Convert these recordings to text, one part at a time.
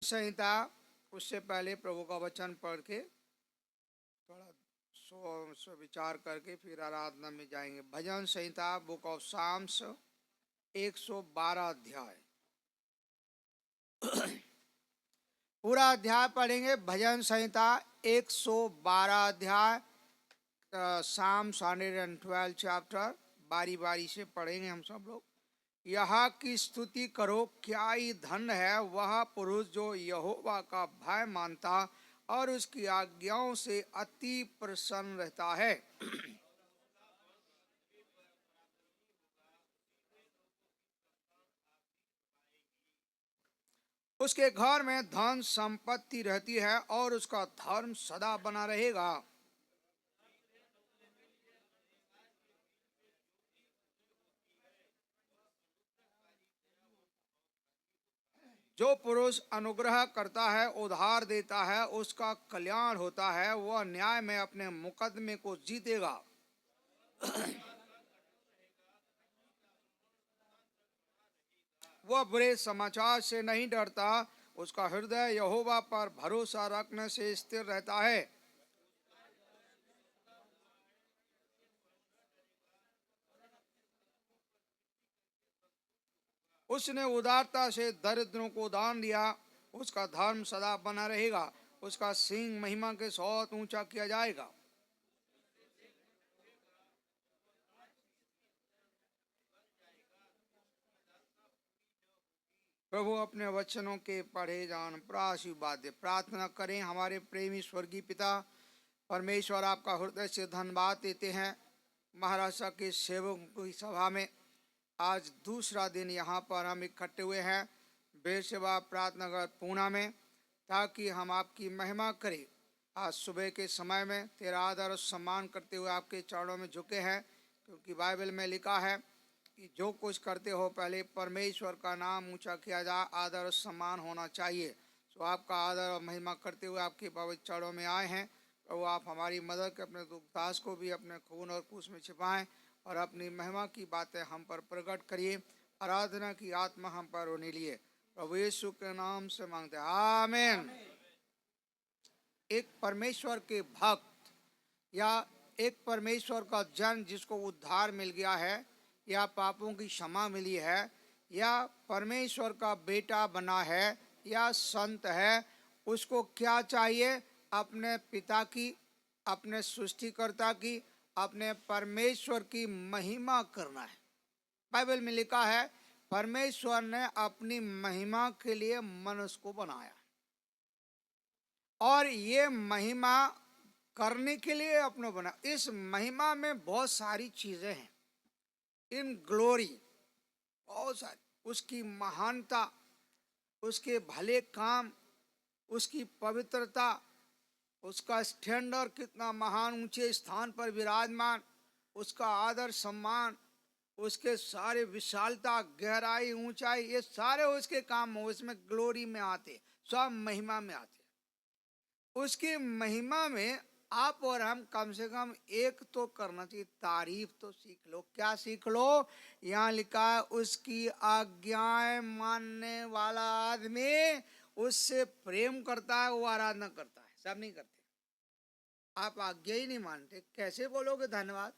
संहिता, उससे पहले प्रभु का वचन पढ़ के थोड़ा विचार करके फिर आराधना में जाएंगे। भजन संहिता बुक ऑफ साम्स 112 अध्याय पूरा अध्याय पढ़ेंगे। भजन संहिता 112 अध्याय, साम्स 112 चैप्टर, बारी बारी से पढ़ेंगे हम सब लोग। यह की स्तुति करो, क्या ही धन है वह पुरुष जो यहोवा का भय मानता और उसकी आज्ञाओं से अति प्रसन्न रहता है। उसके घर में धन संपत्ति रहती है और उसका धर्म सदा बना रहेगा। जो पुरुष अनुग्रह करता है, उधार देता है, उसका कल्याण होता है। वह न्याय में अपने मुकदमे को जीतेगा। वह बुरे समाचार से नहीं डरता, उसका हृदय यहोवा पर भरोसा रखने से स्थिर रहता है। उसने उदारता से दरिद्रों को दान दिया, उसका धर्म सदा बना रहेगा। उसका सिंह महिमा के सौत ऊंचा किया जाएगा। प्रभु अपने वचनों के पढ़े जान पर आशीर्वाद दे। प्रार्थना करें। हमारे प्रेमी स्वर्गीय पिता परमेश्वर, आपका हृदय से धन्यवाद देते हैं। महाराष्ट्र के सेवकों की सभा में आज दूसरा दिन यहाँ पर हम इकट्ठे हुए हैं, बेरशेबा प्रार्थना घर पूना में, ताकि हम आपकी महिमा करें। आज सुबह के समय में तेरा आदर और सम्मान करते हुए आपके चरणों में झुके हैं, क्योंकि बाइबल में लिखा है कि जो कुछ करते हो पहले परमेश्वर का नाम ऊंचा किया जाए, आदर और सम्मान होना चाहिए। तो आपका आदर और महिमा करते हुए आपके पवित्र चरणों में आए हैं। प्रभु, आप हमारी मदद के अपने दुखदास को भी अपने खून और कुश में छिपाएं और अपनी महिमा की बातें हम पर प्रकट करिए। आराधना की आत्मा हम पर होने लिए प्रभु यीशु के नाम से मांगते हैं, आमीन। एक परमेश्वर के भक्त या एक परमेश्वर का जन जिसको उद्धार मिल गया है या पापों की क्षमा मिली है या परमेश्वर का बेटा बना है या संत है, उसको क्या चाहिए? अपने पिता की, अपने सृष्टिकर्ता की, अपने परमेश्वर की महिमा करना है। बाइबल में लिखा है परमेश्वर ने अपनी महिमा के लिए मनुष्य को बनाया और ये महिमा करने के लिए अपने बना। इस महिमा में बहुत सारी चीजें हैं। इन ग्लोरी बहुत सारी, उसकी महानता, उसके भले काम, उसकी पवित्रता, उसका स्टैंडर्ड कितना महान ऊंचे स्थान पर विराजमान, उसका आदर सम्मान, उसके सारे विशालता, गहराई, ऊंचाई, ये सारे उसके काम उसमें ग्लोरी में आते, सब महिमा में आते। उसकी महिमा में आप और हम कम से कम एक तो करना चाहिए, तारीफ तो सीख लो। क्या सीख लो? यहाँ लिखा है उसकी आज्ञाएं मानने वाला आदमी उससे प्रेम करता है, वो आराधना करता है। सब नहीं करते। आप आज्ञा ही नहीं मानते, कैसे बोलोगे धन्यवाद?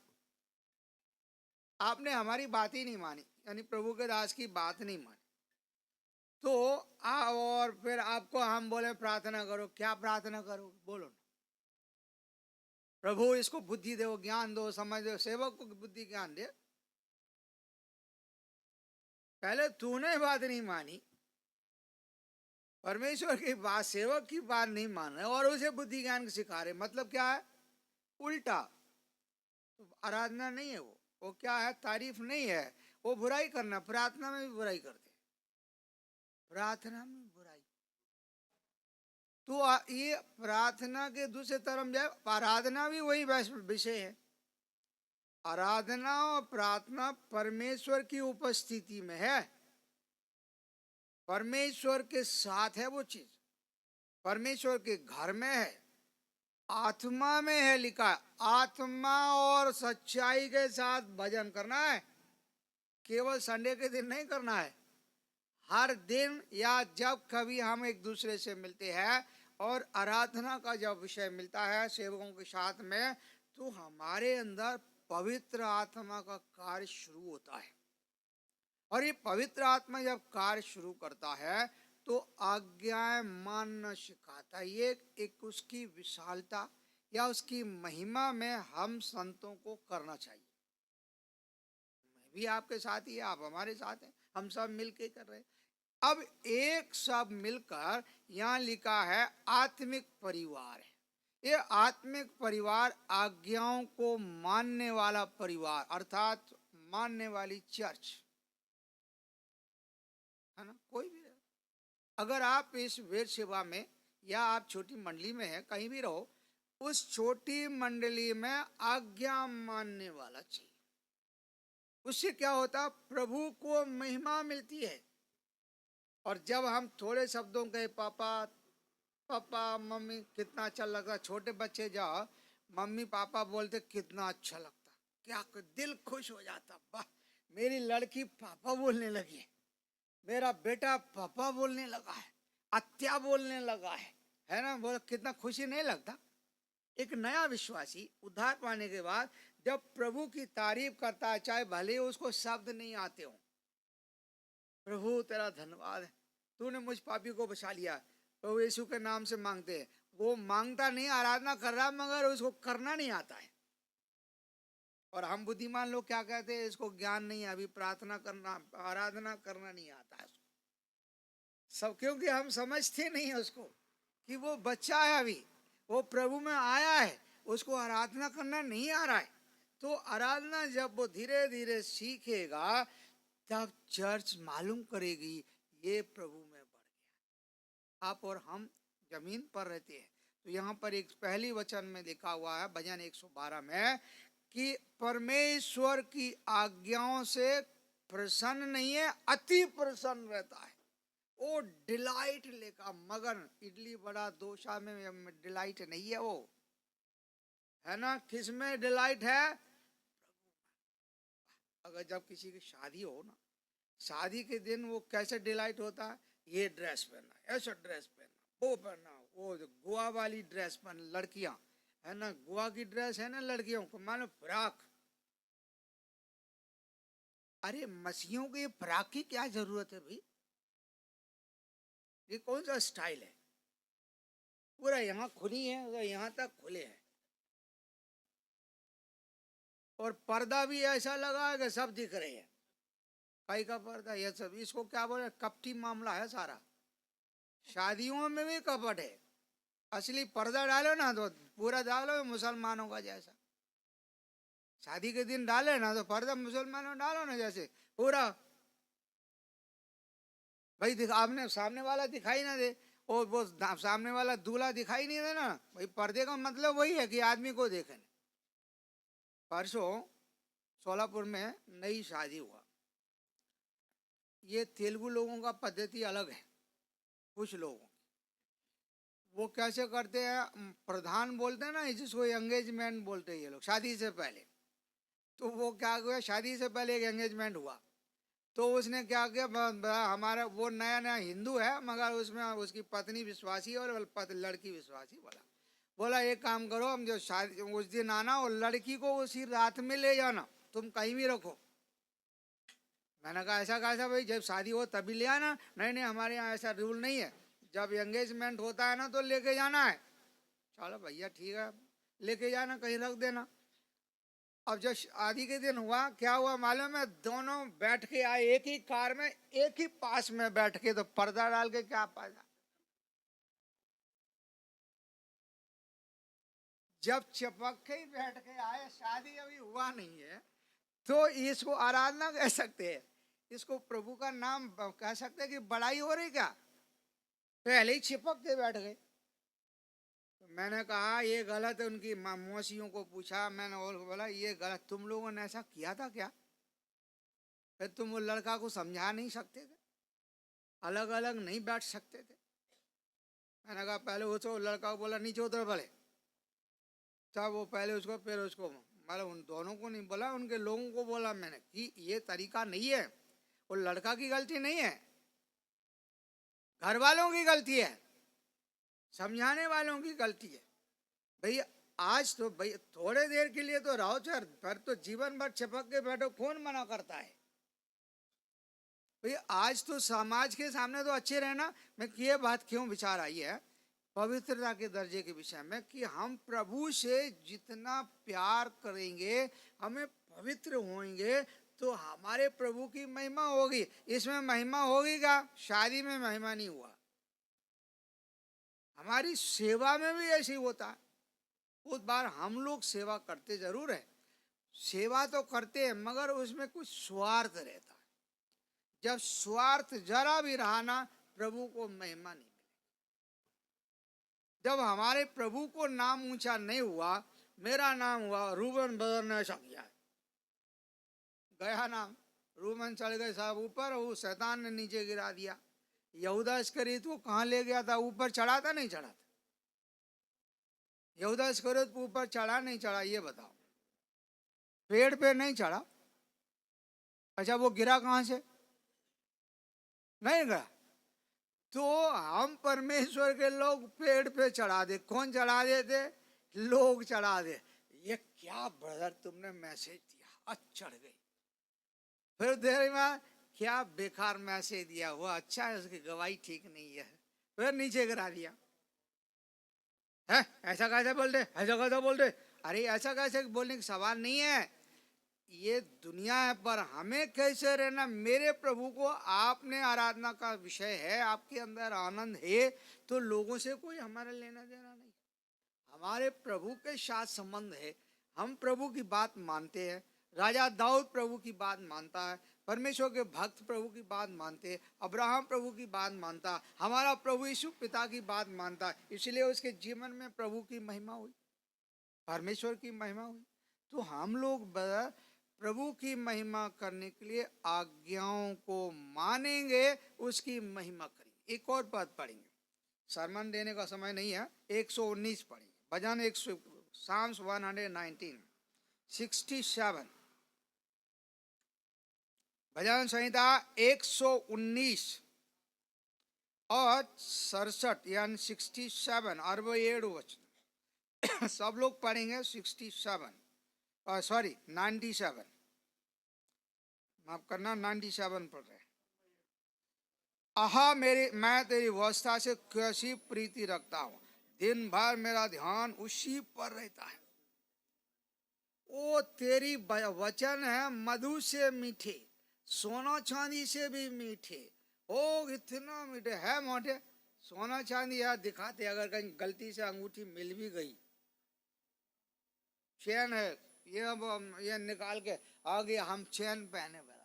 आपने हमारी बात ही नहीं मानी, यानी प्रभु के दास की बात नहीं मानी, तो और फिर आपको हम बोले प्रार्थना करो। क्या प्रार्थना करो? बोलो ना, प्रभु इसको बुद्धि दो, ज्ञान दो, समझ दो। सेवक को बुद्धि ज्ञान दे। पहले तूने बात नहीं मानी, परमेश्वर की बात, सेवक की बात नहीं मान रहे और उसे बुद्धि ज्ञान सिखा रहे। मतलब क्या है? उल्टा। तो आराधना नहीं है वो क्या है? तारीफ नहीं है, वो बुराई करना। प्रार्थना में भी बुराई करते, प्रार्थना में बुराई। तो ये प्रार्थना के दूसरे तरफ जाए, आराधना भी वही विषय है। आराधना और प्रार्थना परमेश्वर की उपस्थिति में है, परमेश्वर के साथ है वो चीज, परमेश्वर के घर में है, आत्मा में है। लिखा है आत्मा और सच्चाई के साथ भजन करना है। केवल संडे के दिन नहीं करना है, हर दिन या जब कभी हम एक दूसरे से मिलते हैं और आराधना का जब विषय मिलता है सेवकों के साथ में, तो हमारे अंदर पवित्र आत्मा का कार्य शुरू होता है। और ये पवित्र आत्मा जब कार्य शुरू करता है तो आज्ञाएं मानना सिखाता है। ये एक उसकी विशालता या उसकी महिमा में हम संतों को करना चाहिए। मैं भी आपके साथ ही, आप हमारे साथ हैं, हम सब मिलके कर रहे हैं। अब एक सब मिलकर यहाँ लिखा है आत्मिक परिवार है। ये आत्मिक परिवार आज्ञाओं को मानने वाला परिवार, अर्थात मानने वाली चर्च है ना। कोई भी अगर आप इस वेद सेवा में या आप छोटी मंडली में हैं, कहीं भी रहो, उस छोटी मंडली में आज्ञा मानने वाला चाहिए। उससे क्या होता, प्रभु को महिमा मिलती है। और जब हम थोड़े शब्दों के पापा पापा मम्मी कितना अच्छा लगता, छोटे बच्चे जाओ मम्मी पापा बोलते कितना अच्छा लगता, क्या दिल खुश हो जाता, वाह मेरी लड़की पापा बोलने लगी है, मेरा बेटा पापा बोलने लगा है, अत्या बोलने लगा है ना। बोल कितना खुशी नहीं लगता। एक नया विश्वासी उद्धार पाने के बाद जब प्रभु की तारीफ करता है, चाहे भले उसको शब्द नहीं आते हो, प्रभु तेरा धन्यवाद है, तूने मुझ पापी को बचा लिया, प्रभु यीशु के नाम से मांगते हैं। वो मांगता नहीं, आराधना कर रहा, मगर उसको करना नहीं आता है। और हम बुद्धिमान लोग क्या कहते हैं, इसको ज्ञान नहीं है, अभी प्रार्थना करना आराधना करना नहीं आता है सब, क्योंकि हम समझते नहीं है उसको कि वो बच्चा है, अभी वो प्रभु में आया है, उसको आराधना करना नहीं आ रहा है। तो आराधना जब वो धीरे धीरे सीखेगा तब चर्च मालूम करेगी ये प्रभु में बढ़ गया। आप और हम जमीन पर रहते हैं। तो यहाँ पर एक पहली वचन में लिखा हुआ है भजन 112 में कि परमेश्वर की आज्ञाओं से प्रसन्न नहीं है, अति प्रसन्न रहता है। वो डिलाइट लेगा, मगर इडली बड़ा डोसा में डिलाइट नहीं है वो, है ना। किस में डिलाइट है, अगर जब किसी की शादी हो ना, शादी के दिन वो कैसे डिलाइट होता है, ये ड्रेस पहनना, ऐसा ड्रेस पहनना, वो पहनना, वो गोवा वाली ड्रेस पहन, लड़कियां है ना, गोवा की ड्रेस है ना लड़कियों को, मानो फ्राक। अरे मसीहों के फ्राक की क्या जरूरत है भाई, ये कौन सा स्टाइल है, पूरा यहाँ खुली है, तो यहाँ तक खुले हैं, और पर्दा भी ऐसा लगा है कि सब दिख रहे हैं, कई का पर्दा, ये सब इसको क्या बोले, कपटी मामला है सारा। शादियों में भी कपट है, असली पर्दा डालो ना तो पूरा डालो मुसलमानों का जैसा, शादी के दिन डाले ना तो पर्दा मुसलमानों डालो ना जैसे पूरा, भाई आपने सामने वाला दिखाई ना दे, और वो सामने वाला दूल्हा दिखाई नहीं देना, भाई पर्दे का मतलब वही है कि आदमी को देखें। परसों सोलापुर में नई शादी हुआ, ये तेलुगु लोगों का पद्धति अलग है, कुछ लोगों वो कैसे करते हैं, प्रधान बोलते हैं ना जिसको एंगेजमेंट बोलते हैं ये लोग, शादी से पहले। तो वो क्या हुआ, शादी से पहले एक एंगेजमेंट हुआ, तो उसने क्या किया, हमारा वो नया नया हिंदू है मगर उसमें उसकी पत्नी विश्वासी और लड़की विश्वासी, बोला एक काम करो, हम जो शादी उस दिन आना और लड़की को उसी रात में ले जाना, तुम कहीं भी रखो। मैंने कहा ऐसा कैसा भाई, जब शादी हो तभी ले आना, नहीं नहीं हमारे यहाँ ऐसा रूल नहीं है, जब एंगेजमेंट होता है ना तो लेके जाना है। चलो भैया ठीक है, लेके जाना, कहीं रख देना। अब जब शादी के दिन हुआ, क्या हुआ मालूम है, दोनों बैठ के आए एक ही कार में, एक ही पास में बैठ के, तो पर्दा डाल के क्या फायदा। जब चिपक के ही बैठ के आए, शादी अभी हुआ नहीं है, तो इसको आराधना कह सकते हैं, इसको प्रभु का नाम कह सकते हैं कि बड़ाई हो रही क्या, पहले ही चिपक के बैठ गए। तो मैंने कहा ये गलत है, उनकी मौसियों को पूछा मैंने और बोला ये गलत, तुम लोगों ने ऐसा किया था क्या, फिर तुम वो लड़का को समझा नहीं सकते थे, अलग अलग नहीं बैठ सकते थे। मैंने कहा पहले वो लड़का को बोला नीचे उतर पड़े, तब वो पहले उसको फिर उसको, मतलब उन दोनों को नहीं बोला, उनके लोगों को बोला मैंने कि ये तरीका नहीं है, वो लड़का की गलती नहीं है, घर वालों की गलती है, समझाने वालों की गलती है। भैया आज तो भैया थोड़े देर के लिए तो रहो सर, पर तो जीवन भर चिपक के बैठो, कौन मना करता है? भैया आज तो समाज के सामने तो अच्छे रहना। मैं ये बात क्यों विचार आई है पवित्रता के दर्जे के विषय में कि हम प्रभु से जितना प्यार करेंगे, हमें पवित्र होंगे, तो हमारे प्रभु की महिमा होगी। इसमें महिमा होगी क्या? शादी में महिमा नहीं हुआ, हमारी सेवा में भी ऐसे ही होता है। बहुत बार हम लोग सेवा करते जरूर है, सेवा तो करते हैं, मगर उसमें कुछ स्वार्थ रहता है। जब स्वार्थ जरा भी रहा ना, प्रभु को महिमा नहीं मिलेगी। जब हमारे प्रभु को नाम ऊंचा नहीं हुआ, मेरा नाम हुआ रूबन ब्रदर ने ऐसा किया है, गया नाम, रूबन चढ़ गए साहब ऊपर, वो शैतान ने नीचे गिरा दिया। यहूदा इस्करियोत को कहाँ ले गया था? ऊपर चढ़ा था नहीं चढ़ा था? यहूदा इस्करियोत को ऊपर चढ़ा नहीं चढ़ा, ये बताओ? पेड़ पे नहीं चढ़ा। अच्छा वो गिरा कहाँ से? नहीं गया। तो हम परमेश्वर के लोग पेड़ पे चढ़ा दे, कौन चढ़ा देते? लोग चढ़ा दे। ये क्या ब्रदर तुमने मैसेज दिया, आज चढ़ गई। फिर देर में क्या बेकार मैसेज दिया, वो अच्छा है, उसकी गवाही ठीक नहीं है, फिर नीचे गिरा दिया। है ऐसा कैसे बोलते, ऐसा कैसे बोलते? अरे ऐसा कैसे बोलने का सवाल नहीं है, ये दुनिया है, पर हमें कैसे रहना? मेरे प्रभु को आपने आराधना का विषय है, आपके अंदर आनंद है, तो लोगों से कोई हमारा लेना देना नहीं, हमारे प्रभु के साथ संबंध है। हम प्रभु की बात मानते हैं, राजा दाऊद प्रभु की बात मानता है, परमेश्वर के भक्त प्रभु की बात मानते हैं, अब्राहम प्रभु की बात मानता, हमारा प्रभु यीशु पिता की बात मानता, इसलिए उसके जीवन में प्रभु की महिमा हुई, परमेश्वर की महिमा हुई। तो हम लोग प्रभु की महिमा करने के लिए आज्ञाओं को मानेंगे, उसकी महिमा करेंगे। एक और पद पढ़ेंगे, सरमन देने का समय नहीं है, 119 पढ़ेंगे, भजन 100, Psalms 119, 67, भजन संहिता 119 और 67 यानी 67 और वो 7 वचन सब लोग पढ़ेंगे। 67 सॉरी 97, माफ करना, 97 पढ़ रहे। आहा मैं तेरी व्यवस्था से कैसी प्रीति रखता हूँ, दिन भर मेरा ध्यान उसी पर रहता है। ओ तेरी वचन है मधु से मीठे, सोना चांदी से भी मीठे। ओ इतना मीठे है मोटे, सोना चांदी यार दिखाते, अगर कहीं गलती से अंगूठी मिल भी गई, चैन है ये निकाल के आ गया, हम चैन पहने वाला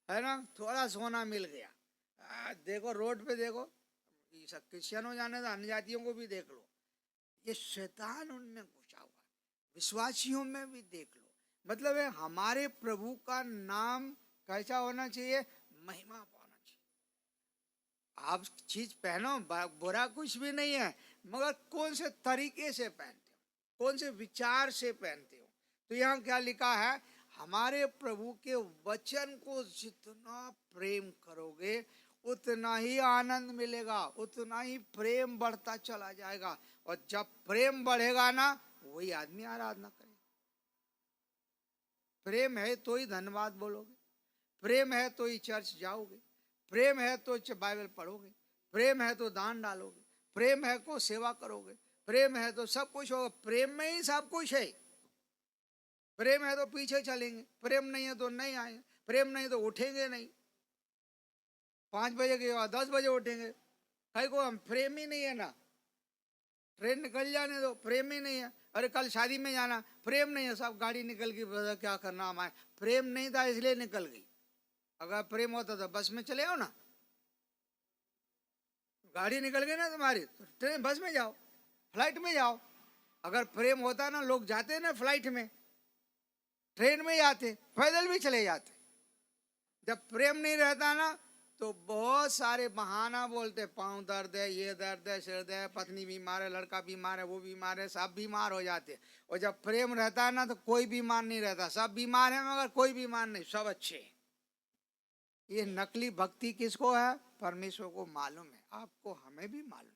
है ना, थोड़ा सोना मिल गया, देखो रोड पे देखो, क्रिश्चियन हो जाने तो अन्य जातियों को भी देख लो, ये शैतान उनमें घुसा हुआ, विश्वासियों में भी देख लो। मतलब है हमारे प्रभु का नाम कैसा होना चाहिए? महिमा पाना चाहिए। आप चीज पहनो, बुरा कुछ भी नहीं है, मगर कौन से तरीके से पहनते हो, कौन से विचार से पहनते हो। तो यहाँ क्या लिखा है? हमारे प्रभु के वचन को जितना प्रेम करोगे उतना ही आनंद मिलेगा, उतना ही प्रेम बढ़ता चला जाएगा। और जब प्रेम बढ़ेगा ना, वही आदमी आराधना करेगा। प्रेम है तो ही धन्यवाद बोलोगे, प्रेम है तो ही चर्च जाओगे, प्रेम है तो बाइबल पढ़ोगे, प्रेम है तो दान डालोगे, प्रेम है तो सेवा करोगे, प्रेम है तो सब कुछ होगा। प्रेम में ही सब कुछ है। प्रेम है तो पीछे चलेंगे, प्रेम नहीं है तो नहीं आएंगे, प्रेम नहीं तो उठेंगे नहीं, 5 बजे के बाद 10 बजे उठेंगे। कहीं को हम प्रेम ही नहीं है ना, ट्रेन निकल जाने दो, प्रेम ही नहीं है। अरे कल शादी में जाना, प्रेम नहीं है, सब गाड़ी निकल गई, क्या करना हमारे, प्रेम नहीं था इसलिए निकल गई। अगर प्रेम होता तो बस में चले आओ ना, गाड़ी निकल गई ना तुम्हारी, तो ट्रेन बस में जाओ, फ्लाइट में जाओ। अगर प्रेम होता ना, लोग जाते ना फ्लाइट में, ट्रेन में जाते, पैदल भी चले जाते। जब प्रेम नहीं रहता ना, तो बहुत सारे बहाना बोलते, पाँव दर्द है, ये दर्द है, सिर दर्द है, पत्नी बीमार है, लड़का बीमार है, वो बीमार है, सब बीमार हो जाते। और जब प्रेम रहता है ना, तो कोई बीमार नहीं रहता, सब बीमार है मगर कोई बीमार नहीं, सब अच्छे। ये नकली भक्ति किसको है? परमेश्वर को मालूम है, आपको, हमें भी मालूम।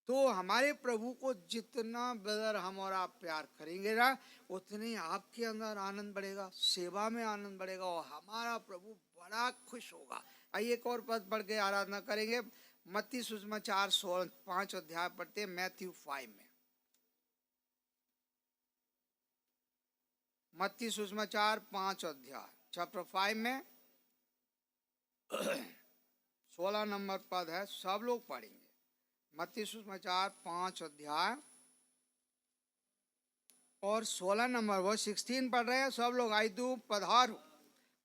तो हमारे प्रभु को जितना ब्रदर हम और आप प्यार करेंगे ना, उतने आपके अंदर आनंद बढ़ेगा, सेवा में आनंद बढ़ेगा, और हमारा प्रभु बड़ा खुश होगा। आइए एक और पद पढ़ के आराधना करेंगे। मत्ती सुसमाचार 5 अध्याय पढ़ते हैं, मैथ्यू 5 में। मत्ती सुसमाचार 5 अध्याय चैप्टर 5 में 16 नंबर पद है, सब लोग पढ़ेंगे। मत्ती सुसमाचार 5 अध्याय और 16 नंबर, वो 16 पढ़ रहे हैं सब लोग। आई तू पधारो,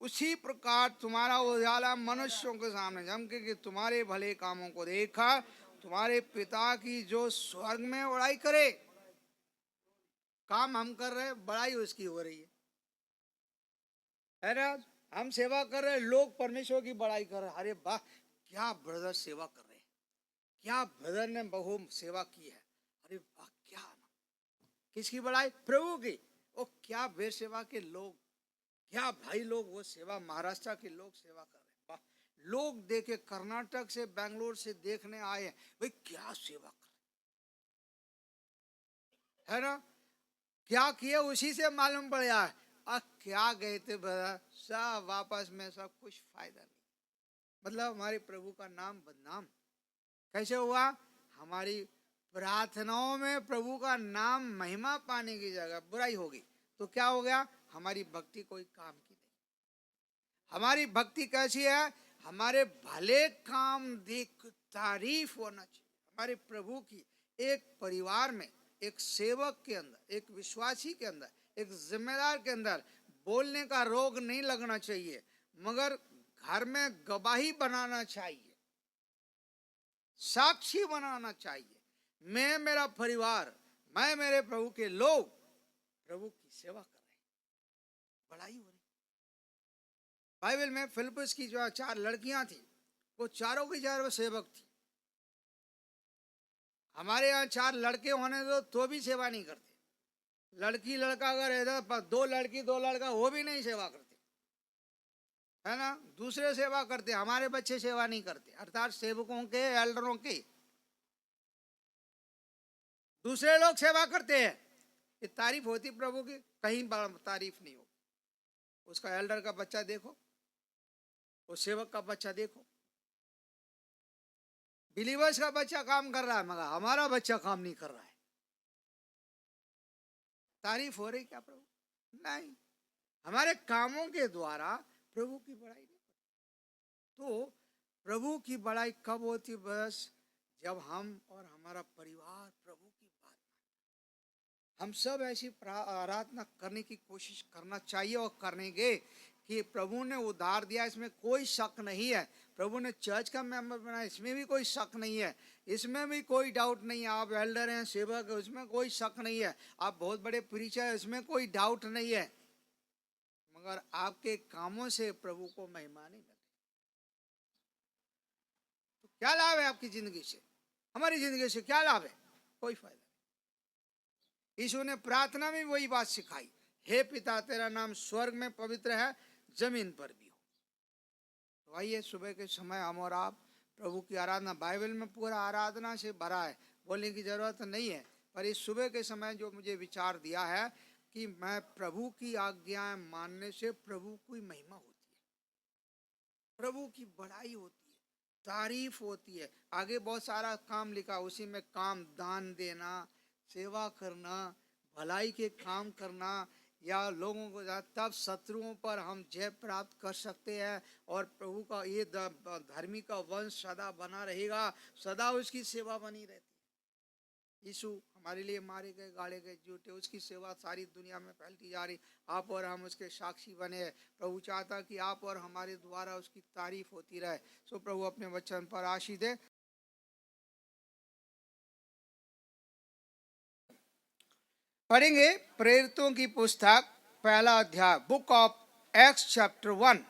उसी प्रकार तुम्हारा उजाला मनुष्यों के सामने चमके कि तुम्हारे भले कामों को देखा तुम्हारे पिता की जो स्वर्ग में बड़ाई करे। काम हम कर रहे हैं, बड़ाई उसकी हो रही है ना? हम सेवा कर रहे हैं, लोग परमेश्वर की बड़ाई कर रहे हैं। अरे वाह, क्या ब्रदर सेवा कर रहे हैं, क्या ब्रदर ने बहु सेवा की है, अरे वाह, क्या किसकी बड़ाई? प्रभु की। ओ क्या वे सेवा के लोग, क्या भाई लोग वो सेवा, महाराष्ट्र के लोग सेवा कर रहे हैं। वाह, लोग देखे, कर्नाटक से बेंगलोर से देखने आए हैं, भाई क्या सेवा कर रहे है ना? क्या किए उसी से मालूम पड़ गया है। क्या गए थे ब्रदर, सब वापस में सब कुछ फायदा नहीं। मतलब हमारे प्रभु का नाम बदनाम कैसे हुआ? हमारी प्रार्थनाओं में प्रभु का नाम महिमा पाने की जगह बुराई होगी, तो क्या हो गया? हमारी भक्ति कोई काम की नहीं। हमारी भक्ति कैसी है? हमारे भले काम देख तारीफ होना चाहिए। हमारे प्रभु की एक परिवार में, एक सेवक के अंदर, एक विश्वासी के अंदर, एक जिम्मेदार के अंदर बोलने का रोग नहीं लगना चाहिए, मगर घर में गवाही बनाना चाहिए, साक्षी बनाना चाहिए। मैं, मेरा परिवार, मैं, मेरे प्रभु के लोग प्रभु की सेवा कर रहे हैं, बड़ाई हो रही। बाइबल में फिलिप्पस की जो 4 लड़कियां थी, वो चारों की चारों सेवक थी। हमारे यहाँ 4 लड़के होने दो तो भी सेवा नहीं करते। लड़की लड़का अगर है, 2 लड़की 2 लड़का, वो भी नहीं सेवा करते, है ना? दूसरे सेवा करते, हमारे बच्चे सेवा नहीं करते, अर्थात सेवकों के, एल्डरों के। दूसरे लोग सेवा करते हैं, ये तारीफ होती प्रभु की? कहीं तारीफ नहीं हो। उसका एल्डर का बच्चा देखो, वो सेवक का बच्चा देखो, बिलीवर्स का बच्चा काम कर रहा है, मगर हमारा बच्चा काम नहीं कर रहा है। तारीफ हो रही क्या प्रभु? नहीं। हमारे कामों के द्वारा प्रभु की बड़ाई नहीं। तो प्रभु की बड़ाई कब होती? बस जब हम और हमारा परिवार प्रभु की बात मानते। हम सब ऐसी आराधना करने की कोशिश करना चाहिए और करेंगे कि प्रभु ने उद्धार दिया, इसमें कोई शक नहीं है। प्रभु ने चर्च का मेंबर बनाया, इसमें भी कोई शक नहीं है, इसमें भी कोई डाउट नहीं है। आप एल्डर हैं, सेवक है, उसमें कोई शक नहीं है। आप बहुत बड़े प्रीचर हैं, इसमें कोई डाउट नहीं है, मगर आपके कामों से प्रभु को महिमा नहीं मिलती। तो क्या लाभ है आपकी जिंदगी से? हमारी जिंदगी से क्या लाभ है? कोई फायदा नहीं। यीशु ने प्रार्थना में वही बात सिखाई, हे पिता तेरा नाम स्वर्ग में पवित्र है, जमीन पर भी हो। तो आइए सुबह के समय हम और आप प्रभु की आराधना, बाइबल में पूरा आराधना से भरा है, बोलने की जरूरत नहीं है, पर इस सुबह के समय जो मुझे विचार दिया है कि मैं प्रभु की आज्ञाएं मानने से प्रभु की महिमा होती है, प्रभु की बड़ाई होती है, तारीफ होती है। आगे बहुत सारा काम लिखा, उसी में काम, दान देना, सेवा करना, भलाई के काम करना, या लोगों को, तब शत्रुओं पर हम जय प्राप्त कर सकते हैं, और प्रभु का ये धर्मी का वंश सदा बना रहेगा, सदा उसकी सेवा बनी रहती है। यीशु हमारे लिए मारे गए, गाड़े गए, जूटे, उसकी सेवा सारी दुनिया में फैलती जा रही। आप और हम उसके साक्षी बने। प्रभु चाहता कि आप और हमारे द्वारा उसकी तारीफ होती रहे। सो प्रभु अपने वचन पर आशीष दे। पढ़ेंगे प्रेरितों की पुस्तक पहला अध्याय, बुक ऑफ एक्ट्स चैप्टर 1।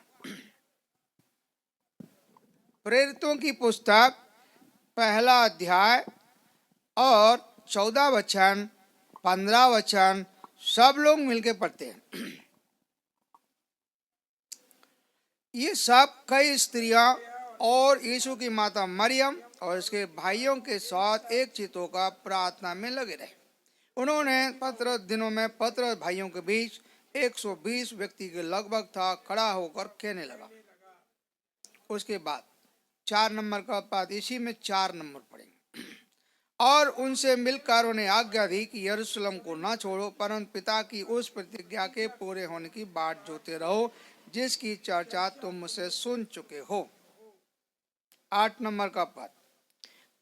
प्रेरितों की पुस्तक पहला अध्याय और 14 वचन, 15 वचन, सब लोग मिलके पढ़ते हैं। ये सब कई स्त्रियां और यीशु की माता मरियम और इसके भाइयों के साथ एक चित्त होकर प्रार्थना में लगे रहे। उन्होंने दिनों में पत्र भाइयों के बीच 120 व्यक्ति के लगभग था, खड़ा होकर कहने लगा। उसके बाद 4 नंबर का पाठ, इसी में 4 नंबर पढ़ेंगे। और उनसे मिलकर उन्हें आज्ञा दी कि यरूशलेम को न छोड़ो, परंतु पिता की उस प्रतिज्ञा के पूरे होने की बाट जोते रहो जिसकी चर्चा तुम मुझसे सुन चुके हो। 8 नंबर का पद,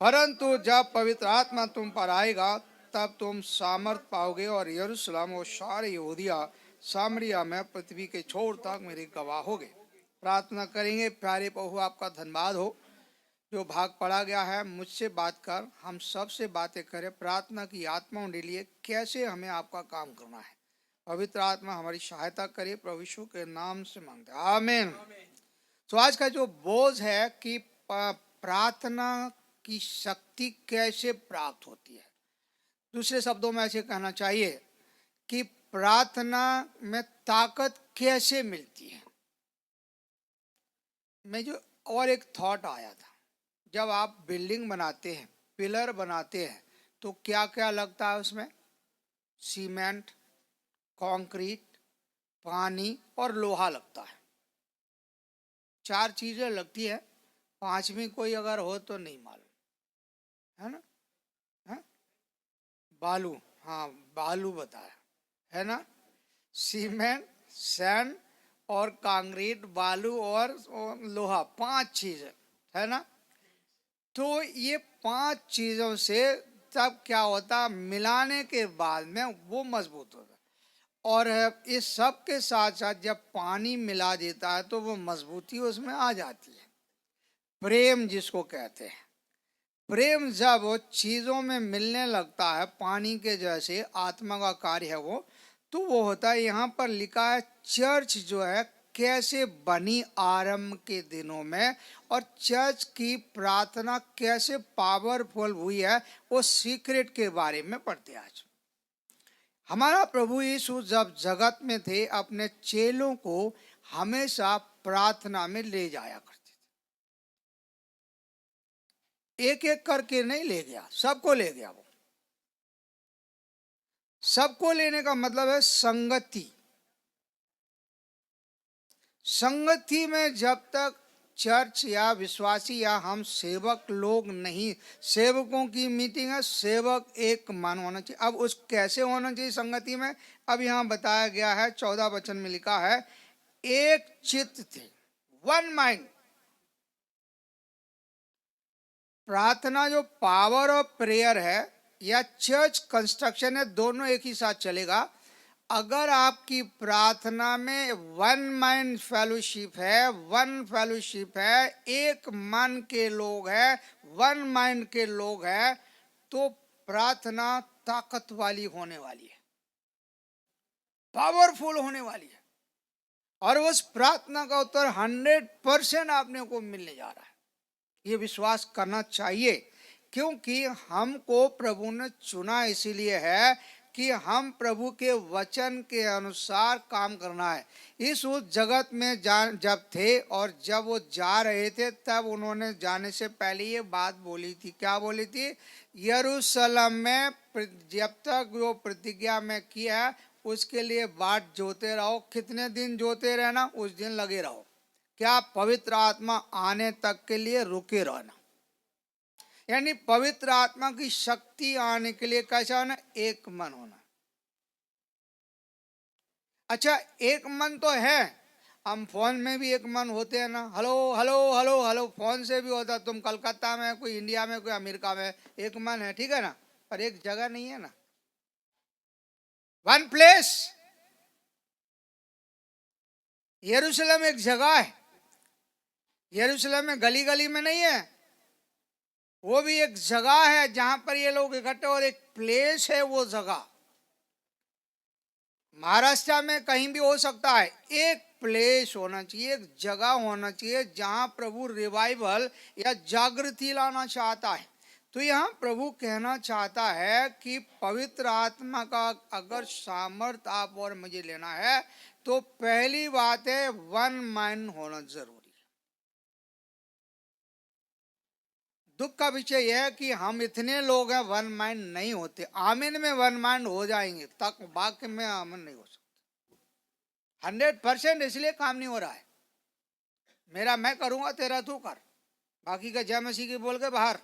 परंतु जब पवित्र आत्मा तुम पर आएगा तब तुम सामर्थ पाओगे और यरूशलेम और सारे यहूदिया सामरिया में पृथ्वी के छोर तक मेरे गवाह होगे। प्रार्थना करेंगे। प्यारे प्रभु, आपका धन्यवाद हो जो भाग पढ़ा गया है, मुझसे बात कर, हम सब से बातें करें। प्रार्थना की आत्माओं के लिए कैसे हमें आपका काम करना है, पवित्र आत्मा हमारी सहायता करे, प्रभु यीशु के नाम से मांगते हैं, आमीन। तो आज का जो बोझ है कि प्रार्थना की शक्ति कैसे प्राप्त होती है, दूसरे शब्दों में ऐसे कहना चाहिए कि प्रार्थना में ताकत कैसे मिलती है। मैं जो और एक थॉट आया था, जब आप बिल्डिंग बनाते हैं, पिलर बनाते हैं, तो क्या क्या लगता है उसमें? सीमेंट, कंक्रीट, पानी और लोहा लगता है। 4 चीजें लगती है, 5वीं कोई अगर हो तो नहीं मालूम, है ना? है? बालू, हाँ बालू बताया है ना। सीमेंट, सैंड और कंक्रीट, बालू और लोहा, 5 चीजें है ना। तो ये 5 चीजों से तब क्या होता, मिलाने के बाद में वो मजबूत होता। और इस सब के साथ साथ जब पानी मिला देता है तो वो मजबूती उसमें आ जाती है। प्रेम जिसको कहते हैं, प्रेम जब वो चीजों में मिलने लगता है, पानी के जैसे आत्मा का कार्य है वो, तो वो होता है। यहाँ पर लिखा है चर्च जो है कैसे बनी आरंभ के दिनों में, और चर्च की प्रार्थना कैसे पावरफुल हुई है, वो सीक्रेट के बारे में पढ़ते हैं आज। हमारा प्रभु यीशु जब जगत में थे, अपने चेलों को हमेशा प्रार्थना में ले जाया करते थे। एक एक करके नहीं ले गया, सबको ले गया। वो सबको लेने का मतलब है संगति। संगति में जब तक चर्च या विश्वासी या हम सेवक लोग नहीं, सेवकों की मीटिंग है, सेवक एक मन होना चाहिए। अब उस कैसे होना चाहिए संगति में, अब यहाँ बताया गया है 14 वचन में लिखा है, एक चित्त थे, 1 माइंड। प्रार्थना जो पावर ऑफ प्रेयर है या चर्च कंस्ट्रक्शन है, दोनों एक ही साथ चलेगा। अगर आपकी प्रार्थना में 1 माइंड फेलोशिप है, 1 फेलोशिप है, एक मन के लोग हैं, 1 माइंड के लोग हैं, तो प्रार्थना ताकत वाली होने वाली है, पावरफुल होने वाली है, और उस प्रार्थना का उत्तर 100% आपने को मिलने जा रहा है। ये विश्वास करना चाहिए, क्योंकि हमको प्रभु ने चुना इसीलिए है कि हम प्रभु के वचन के अनुसार काम करना है। इस उस जगत में जब थे और जब वो जा रहे थे, तब उन्होंने जाने से पहले ये बात बोली थी। क्या बोली थी? यरूशलेम में जब तक वो प्रतिज्ञा में किया है, उसके लिए बाट जोते रहो। कितने दिन जोते रहना? उस दिन लगे रहो। क्या? पवित्र आत्मा आने तक के लिए रुके रहना। यानी पवित्र आत्मा की शक्ति आने के लिए कैसा होना? एक मन होना। अच्छा, एक मन तो है, हम फोन में भी एक मन होते हैं ना, hello hello hello hello, phone से भी होता। तुम कलकत्ता में, कोई इंडिया में, कोई अमेरिका में, एक मन है, ठीक है ना, पर एक जगह नहीं है ना, 1 प्लेस। यरूशलेम एक जगह है, यरूशलेम में गली गली में नहीं है, वो भी एक जगह है जहां पर ये लोग इकट्ठे, और एक प्लेस है वो जगह। महाराष्ट्र में कहीं भी हो सकता है, एक प्लेस होना चाहिए, एक जगह होना चाहिए जहां प्रभु रिवाइवल या जागृति लाना चाहता है। तो यहाँ प्रभु कहना चाहता है कि पवित्र आत्मा का अगर सामर्थ आप और मुझे लेना है, तो पहली बात है वन माइंड होना जरूरी है। दुख का विषय यह है कि हम इतने लोग हैं वन माइंड नहीं होते। आमीन में वन माइंड हो जाएंगे, तक वाक्य में आमीन नहीं हो सकते। 100% इसलिए काम नहीं हो रहा है। मेरा मैं करूंगा, तेरा तू कर, बाकी का जय मसीह की बोल के बाहर।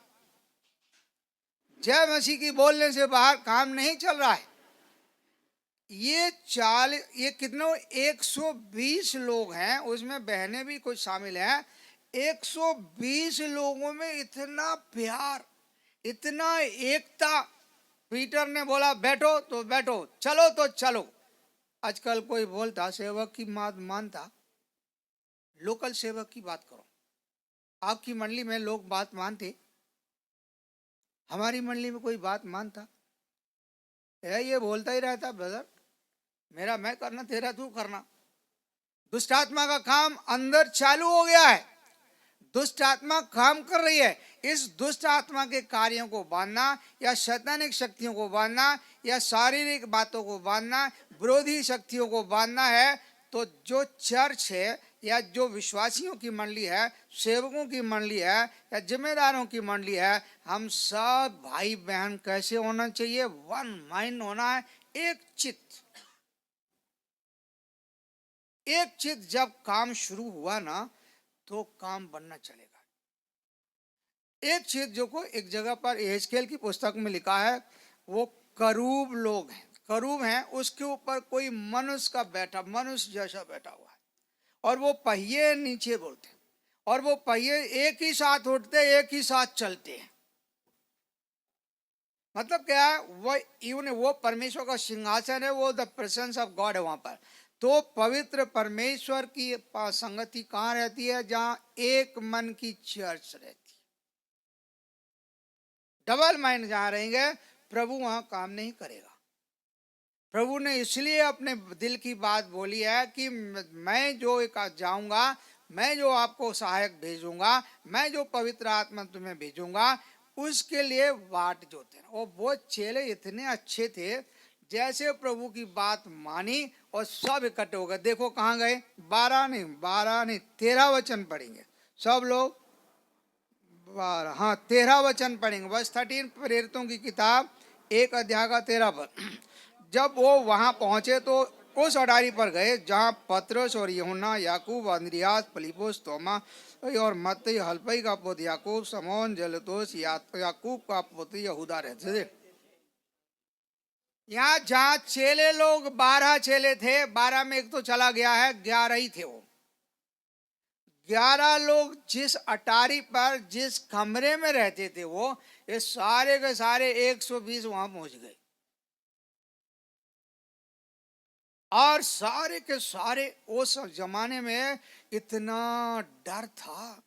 जय मसीह की बोलने से बाहर काम नहीं चल रहा है। ये कितने 120 लोग हैं, उसमें बहनें भी कुछ शामिल हैं। 120 लोगों में इतना प्यार, इतना एकता। पीटर ने बोला बैठो तो बैठो, चलो तो चलो। आजकल कोई बोलता सेवक की बात मानता, लोकल सेवक की बात करो। आपकी मंडली में लोग बात मानते, हमारी मंडली में कोई बात मानता? ये बोलता ही रहता ब्रदर, मेरा मैं करना, तेरा तू करना। दुष्ट आत्मा का काम अंदर चालू हो गया है। दुष्ट आत्मा काम कर रही है। इस दुष्ट आत्मा के कार्यों को बांधना, या शैतानिक शक्तियों को बांधना, या शारीरिक बातों को बांधना, विरोधी शक्तियों को बांधना है। तो जो चर्च है, या जो विश्वासियों की मंडली है, सेवकों की मंडली है, या जिम्मेदारों की मंडली है, हम सब भाई बहन कैसे होना चाहिए? वन माइंड होना है, एक चित्त। एक चित्त जब काम शुरू हुआ ना, तो काम बनना चलेगा। एक चित्त जो को एक जगह पर यहेजकेल की पुस्तक में लिखा है, वो करूब लोग हैं। करूब हैं, उसके ऊपर कोई मनुष्य का बैठा, मनुष्य जैसा बैठा हुआ है, और वो पहिए नीचे बोलते हैं, और वो पहिए एक ही साथ उठते, एक ही साथ चलते हैं। मतलब क्या है? वो परमेश्वर का सिंहासन है, वो द प्रेजेंस ऑफ गॉड है वहां पर। तो पवित्र परमेश्वर की संगति कहाँ रहती है? जहां एक मन की चर्च रहती है। डबल माइंड जहां रहेंगे, प्रभु वहां काम नहीं करेगा। प्रभु ने इसलिए अपने दिल की बात बोली है कि मैं जो एक जाऊंगा, मैं जो आपको सहायक भेजूंगा, मैं जो पवित्र आत्मा तुम्हें भेजूंगा, उसके लिए वाट जोते हैं। और वो चेले इतने अच्छे थे, जैसे प्रभु की बात मानी और सब इकट्ठे हो गए। देखो कहाँ गए? 12 नहीं 13 वचन पढ़ेंगे सब लोग। 13 वचन पढ़ेंगे, वर्स 13, प्रेरितों की किताब 1 अध्याय का 13 पद। जब वो वहां पहुंचे तो उस अटारी पर गए जहां पतरस और यूहन्ना, याकूब, अंद्रियास, फिलिप्पुस, तोमा और मत्ती, हल्फई का पुत्र याकूब, समौन जलतोस, याकूब का पुत्र यहूदा रहते थे। यहाँ जहाँ चेले लोग 12 चेले थे, 12 में एक तो चला गया है, 11 ही थे वो। 11 लोग जिस अटारी पर, जिस कमरे में रहते थे, वो ये सारे के सारे 120 वहां पहुंच गए। और सारे के सारे उस जमाने में इतना डर था,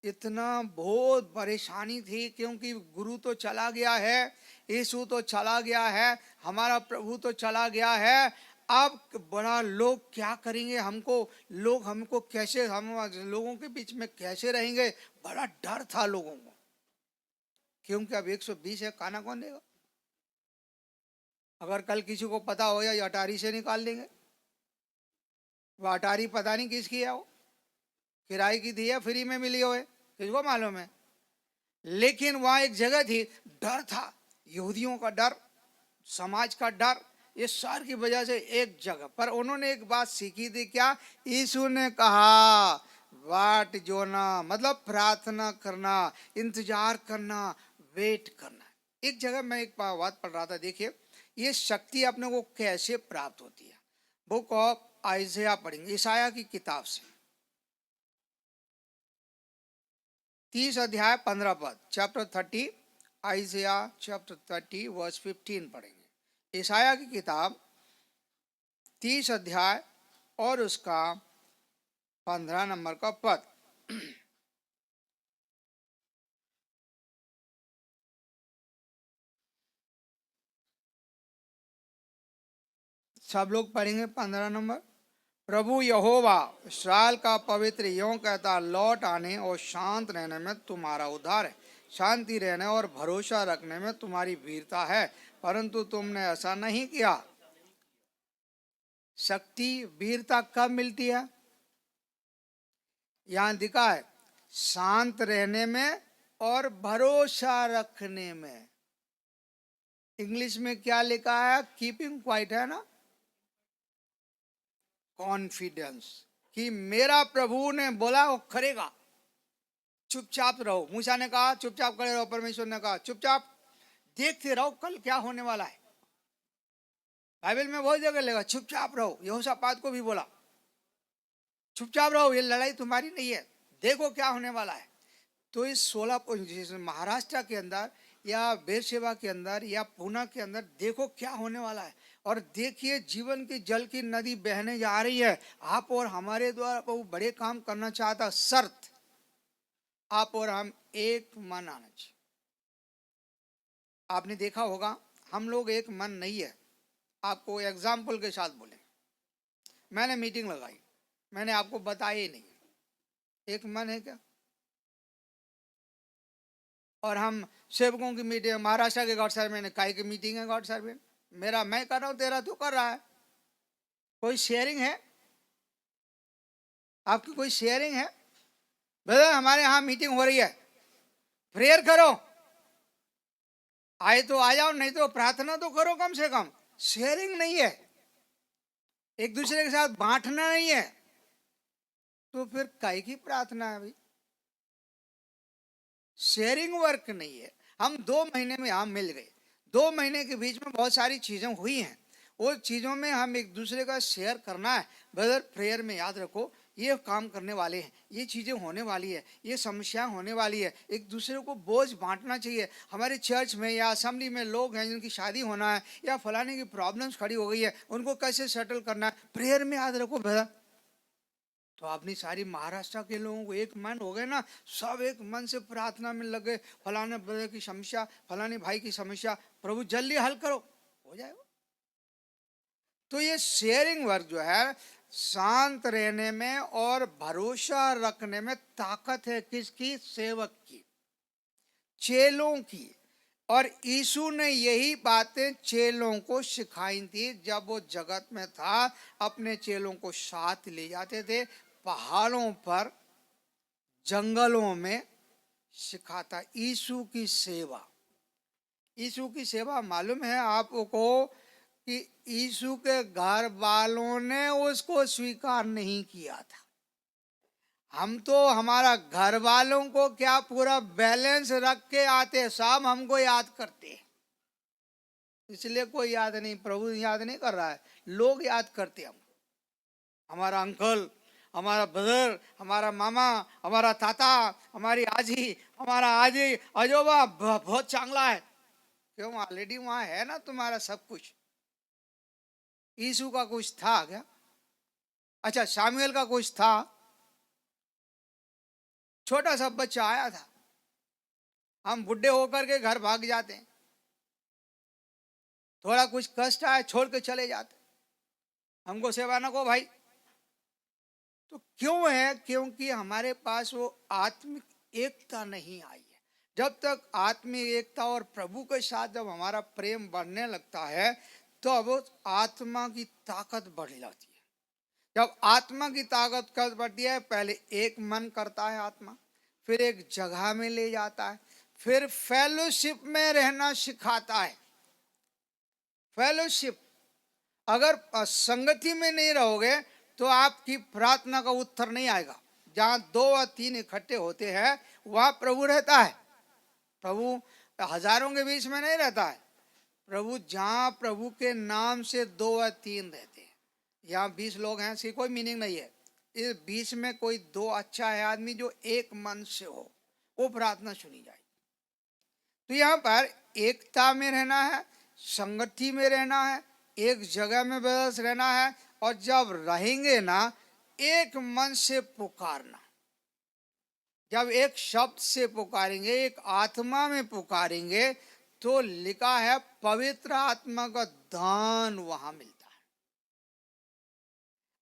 इतना बहुत परेशानी थी, क्योंकि गुरु तो चला गया है, यीशु तो चला गया है, हमारा प्रभु तो चला गया है। अब बड़ा लोग क्या करेंगे? हमको कैसे, हम लोगों के बीच में कैसे रहेंगे? बड़ा डर था लोगों को, क्योंकि अब 120 है, खाना कौन देगा? अगर कल किसी को पता हो या अटारी से निकाल देंगे। वो अटारी पता नहीं किसकी है, वो किराए की थी या फ्री में मिली हो, किसको मालूम है। लेकिन वहां एक जगह थी, डर था, यहूदियों का डर, समाज का डर, ये सार की वजह से एक जगह पर उन्होंने एक बात सीखी थी। क्या? यीशु ने कहा वाट जोना, मतलब प्रार्थना करना, इंतजार करना, वेट करना। एक जगह मैं एक बात पढ़ रहा था, देखिए ये शक्ति अपने को कैसे प्राप्त होती है। बुक ऑफ आइज़ाया पढ़ेंगे, ईसाया की किताब से 30 अध्याय 15 पद, चैप्टर 30, आइज़ाया चैप्टर 30 वर्स 15 पढ़ेंगे। ईसाया की किताब 30 अध्याय और उसका 15 नंबर का पद। सब लोग पढ़ेंगे 15 नंबर। प्रभु यहोवा इस्राएल का पवित्र यों कहता, लौट आने और शांत रहने में तुम्हारा उद्धार है, शांति रहने और भरोसा रखने में तुम्हारी वीरता है, परंतु तुमने ऐसा नहीं किया। शक्ति वीरता कब मिलती है? यहां लिखा है शांत रहने में और भरोसा रखने में। इंग्लिश में क्या लिखा है? कीपिंग क्वाइट है ना, कॉन्फिडेंस कि मेरा प्रभु ने बोला वो करेगा, चुपचाप रहो। मूसा ने कहा चुपचाप खड़े रहो, परमेश्वर ने कहा चुपचाप देखते रहो कल क्या होने वाला है। बाइबल में बहुत जगह लेगा चुपचाप रहो। यहोशापात को भी बोला चुपचाप रहो, ये लड़ाई तुम्हारी नहीं है, देखो क्या होने वाला है। तो इस 16 महाराष्ट्र के अंदर या बेरशेबा के अंदर या पूना के अंदर देखो क्या होने वाला है। और देखिए जीवन की जल की नदी बहने जा रही है। आप और हमारे द्वारा वो बड़े काम करना चाहता, शर्त आप और हम एक मन आना चाहिए। आपने देखा होगा हम लोग एक मन नहीं है। आपको एग्जाम्पल के साथ बोले, मैंने मीटिंग लगाई, मैंने आपको बताया ही नहीं, एक मन है क्या? और हम सेवकों की मीटिंग महाराष्ट्र के गॉड सर्वेंट में काय की मीटिंग है, गॉड सर्वेंट मेरा मैं कर रहा हूं, तेरा तू कर रहा है, कोई शेयरिंग है? आपकी कोई शेयरिंग है? ब्रदर हमारे यहाँ मीटिंग हो रही है, प्रेयर करो, आए तो आ जाओ, नहीं तो प्रार्थना तो करो कम से कम। शेयरिंग नहीं है, एक दूसरे के साथ बांटना नहीं है, तो फिर काय की प्रार्थना है भाई? शेयरिंग वर्क नहीं है। हम 2 महीने में हम मिल गए, 2 महीने के बीच में बहुत सारी चीजें हुई हैं, वो चीजों में हम एक दूसरे का शेयर करना है। ब्रदर प्रेयर में याद रखो ये काम करने वाले हैं, ये चीजें होने वाली है, ये समस्या होने वाली है, एक दूसरे को बोझ बांटना चाहिए। हमारे चर्च में या असेंबली में लोग हैं जिनकी शादी होना है या फलाने की प्रॉब्लम्स खड़ी हो गई है, उनको कैसे सेटल करना है, प्रेयर में याद रखो ब्रदर। तो आपने सारी महाराष्ट्र के लोगों को एक मन हो गए ना, सब एक मन से प्रार्थना में लगे, फलाने ब्रदर की समस्या, फलाने भाई की समस्या प्रभु जल्दी हल करो, हो जाएगा। तो ये शेयरिंग वर्क जो है शांत रहने में और भरोसा रखने में ताकत है। किसकी? सेवक की, चेलों की। और यीशु ने यही बातें चेलों को सिखाई थी जब वो जगत में था। अपने चेलों को साथ ले जाते थे पहाड़ों पर, जंगलों में सिखाता। यीशु की सेवा, यीशु की सेवा मालूम है आपको कि यीशु के घर वालों ने उसको स्वीकार नहीं किया था। हम तो हमारा घर वालों को क्या पूरा बैलेंस रख के आते, सब हमको याद करते, इसलिए कोई याद नहीं, प्रभु याद नहीं कर रहा है, लोग याद करते हम। हमारा अंकल, हमारा ब्रदर, हमारा मामा, हमारा ताता, हमारी आजी, हमारा आजी अजोबा बहुत चांगला है। क्यों? ऑलरेडी वहां है ना तुम्हारा सब कुछ। यीशु का कुछ था क्या? अच्छा शामुएल का कुछ था? छोटा सा बच्चा आया था, हम बुढ़े होकर के घर भाग जाते हैं, थोड़ा कुछ कष्ट आए छोड़ के चले जाते, हमको सेवा न को भाई। तो क्यों है? क्योंकि हमारे पास वो आत्मिक एकता नहीं आई है। जब तक आत्मिक एकता और प्रभु के साथ जब हमारा प्रेम बढ़ने लगता है तो अब आत्मा की ताकत बढ़ जाती है। जब आत्मा की ताकत कब बढ़ती है? पहले एक मन करता है आत्मा, फिर एक जगह में ले जाता है, फिर फेलोशिप में रहना सिखाता है। फेलोशिप, अगर संगति में नहीं रहोगे तो आपकी प्रार्थना का उत्तर नहीं आएगा। जहां 2 या 3 इकट्ठे होते हैं वहां प्रभु रहता है। प्रभु हजारों के बीच में नहीं रहता है। प्रभु जहां प्रभु के नाम से 2 या 3 रहते हैं, यहाँ 20 लोग हैं, इसकी कोई मीनिंग नहीं है। इस बीच में कोई 2 अच्छा है आदमी जो एक मन से हो, वो प्रार्थना सुनी जाए। तो यहाँ पर एकता में रहना है, संगति में रहना है, एक जगह में बस रहना है। और जब रहेंगे ना, एक मन से पुकारना, जब एक शब्द से पुकारेंगे, एक आत्मा में पुकारेंगे, तो लिखा है पवित्र आत्मा का दान वहां मिलता है।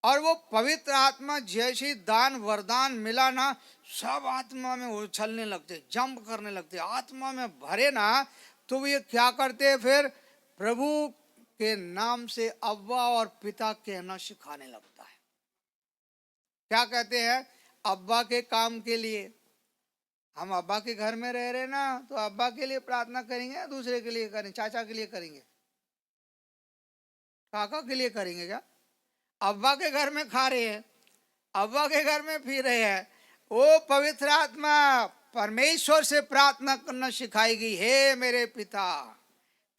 और वो पवित्र आत्मा जैसे दान वरदान मिला ना, सब आत्मा में उछलने लगते, जंप करने लगते, आत्मा में भरे ना। तो ये क्या करते हैं फिर? प्रभु के नाम से अब्बा और पिता कहना सिखाने लगता है। क्या कहते हैं? अब्बा के काम के लिए। हम अब्बा के घर में रह रहे ना, तो अब्बा के लिए प्रार्थना करेंगे या दूसरे के लिए करेंगे? चाचा के लिए करेंगे, काका के लिए करेंगे क्या? अब्बा के घर में खा रहे हैं, अब्बा के घर में पी रहे हैं, वो पवित्र आत्मा परमेश्वर से प्रार्थना करना सिखाएगी, हे मेरे पिता।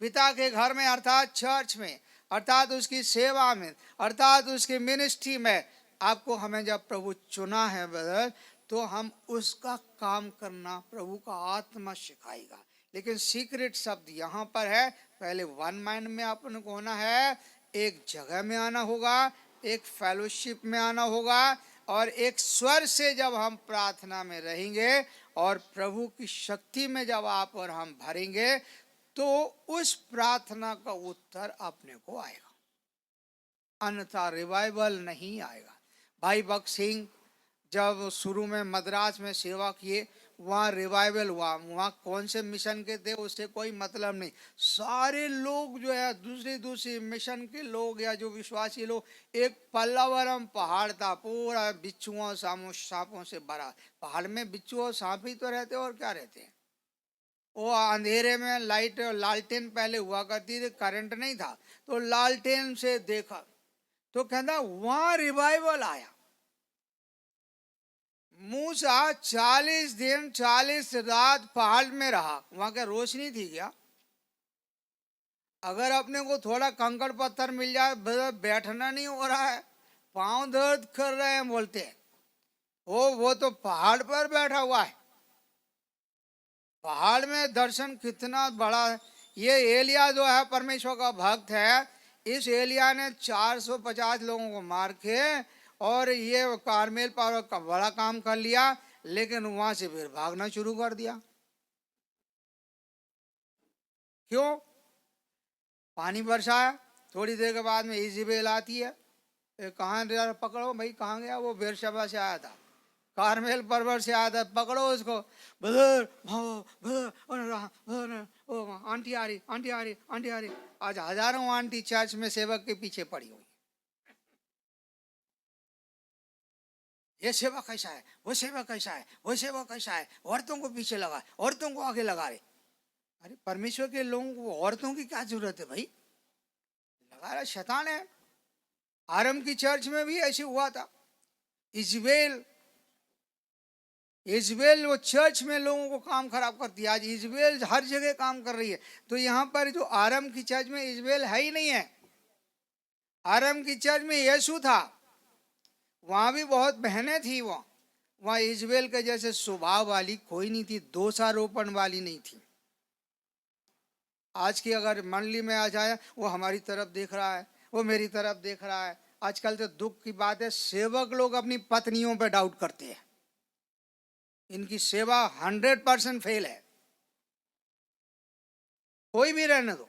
पिता के घर में अर्थात चर्च में, अर्थात उसकी सेवा में, अर्थात उसकी मिनिस्ट्री में आपको हमें जब प्रभु चुना है ब्रदर, तो हम उसका काम करना प्रभु का आत्मा सिखाएगा। लेकिन सीक्रेट शब्द यहाँ पर है, पहले वन माइंड में अपन को होना है, एक जगह में आना होगा, एक फेलोशिप में आना होगा, और एक स्वर से जब हम प्रार्थना में रहेंगे और प्रभु की शक्ति में जब आप और हम भरेंगे, तो उस प्रार्थना का उत्तर अपने को आएगा, अन्यथा रिवाइवल नहीं आएगा। भाई भगत सिंह जब शुरू में मद्रास में सेवा किए, वहाँ रिवाइवल हुआ। वहाँ कौन से मिशन के थे उससे कोई मतलब नहीं, सारे लोग जो है दूसरी मिशन के लोग या जो विश्वासी लोग, एक पल्लावरम पहाड़ था, पूरा बिच्छुओं सांपों से भरा। पहाड़ में बिच्छू और सांप ही तो रहते और क्या रहते हैं। वो अंधेरे में लाइट, लालटेन पहले हुआ करती थी, करंट नहीं था, तो लालटेन से देखा, तो कहता वहाँ रिवाइवल आया। मूसा 40 दिन 40 रात पहाड़ में रहा, वहां क्या रोशनी थी क्या? अगर अपने को थोड़ा कंकड़ पत्थर मिल जाए, बैठना नहीं हो रहा है, पांव दर्द कर रहे हैं बोलते हैं, वो तो पहाड़ पर बैठा हुआ है। पहाड़ में दर्शन कितना बड़ा है। ये एलिया जो है परमेश्वर का भक्त है, इस एलिया ने 450 लोगों को मार के और ये कारमेल पर का बड़ा काम कर लिया, लेकिन वहां से फिर भागना शुरू कर दिया। क्यों? पानी बरसाया, थोड़ी देर के बाद में इजेबेल आती है, कहाँ पकड़ो भाई, कहाँ गया? वो बेरशबा से आया था, कारमेल पर्वत से आया था, पकड़ो उसको। आंटी आ रही, आंटी आ रही, आंटी आ रही। आज हजारों आंटी चर्च में सेवक के पीछे पड़ी हुई। ये सेवा कैसा है, वो सेवा कैसा है, वो सेवा कैसा है, औरतों को पीछे लगा, औरतों को आगे लगा रहे। अरे परमेश्वर के लोगों को औरतों की क्या जरूरत है भाई? लगा रहा शैतान है। आरंभ की चर्च में भी ऐसे हुआ था। इजबेल वो चर्च में लोगों को काम खराब करती है। आज इजबेल हर जगह काम कर रही है। तो यहाँ पर जो आरंभ की चर्च में इजबेल है ही नहीं है। आरंभ की चर्च में यीशु था, वहां भी बहुत बहनें थी। वहां इजबेल के जैसे स्वभाव वाली कोई नहीं थी, दोषारोपण वाली नहीं थी। आज की अगर मंडली में आ जाए, वो हमारी तरफ देख रहा है, वो मेरी तरफ देख रहा है। आजकल तो दुख की बात है, सेवक लोग अपनी पत्नियों पे डाउट करते हैं। इनकी सेवा 100% फेल है। कोई भी रहने दो,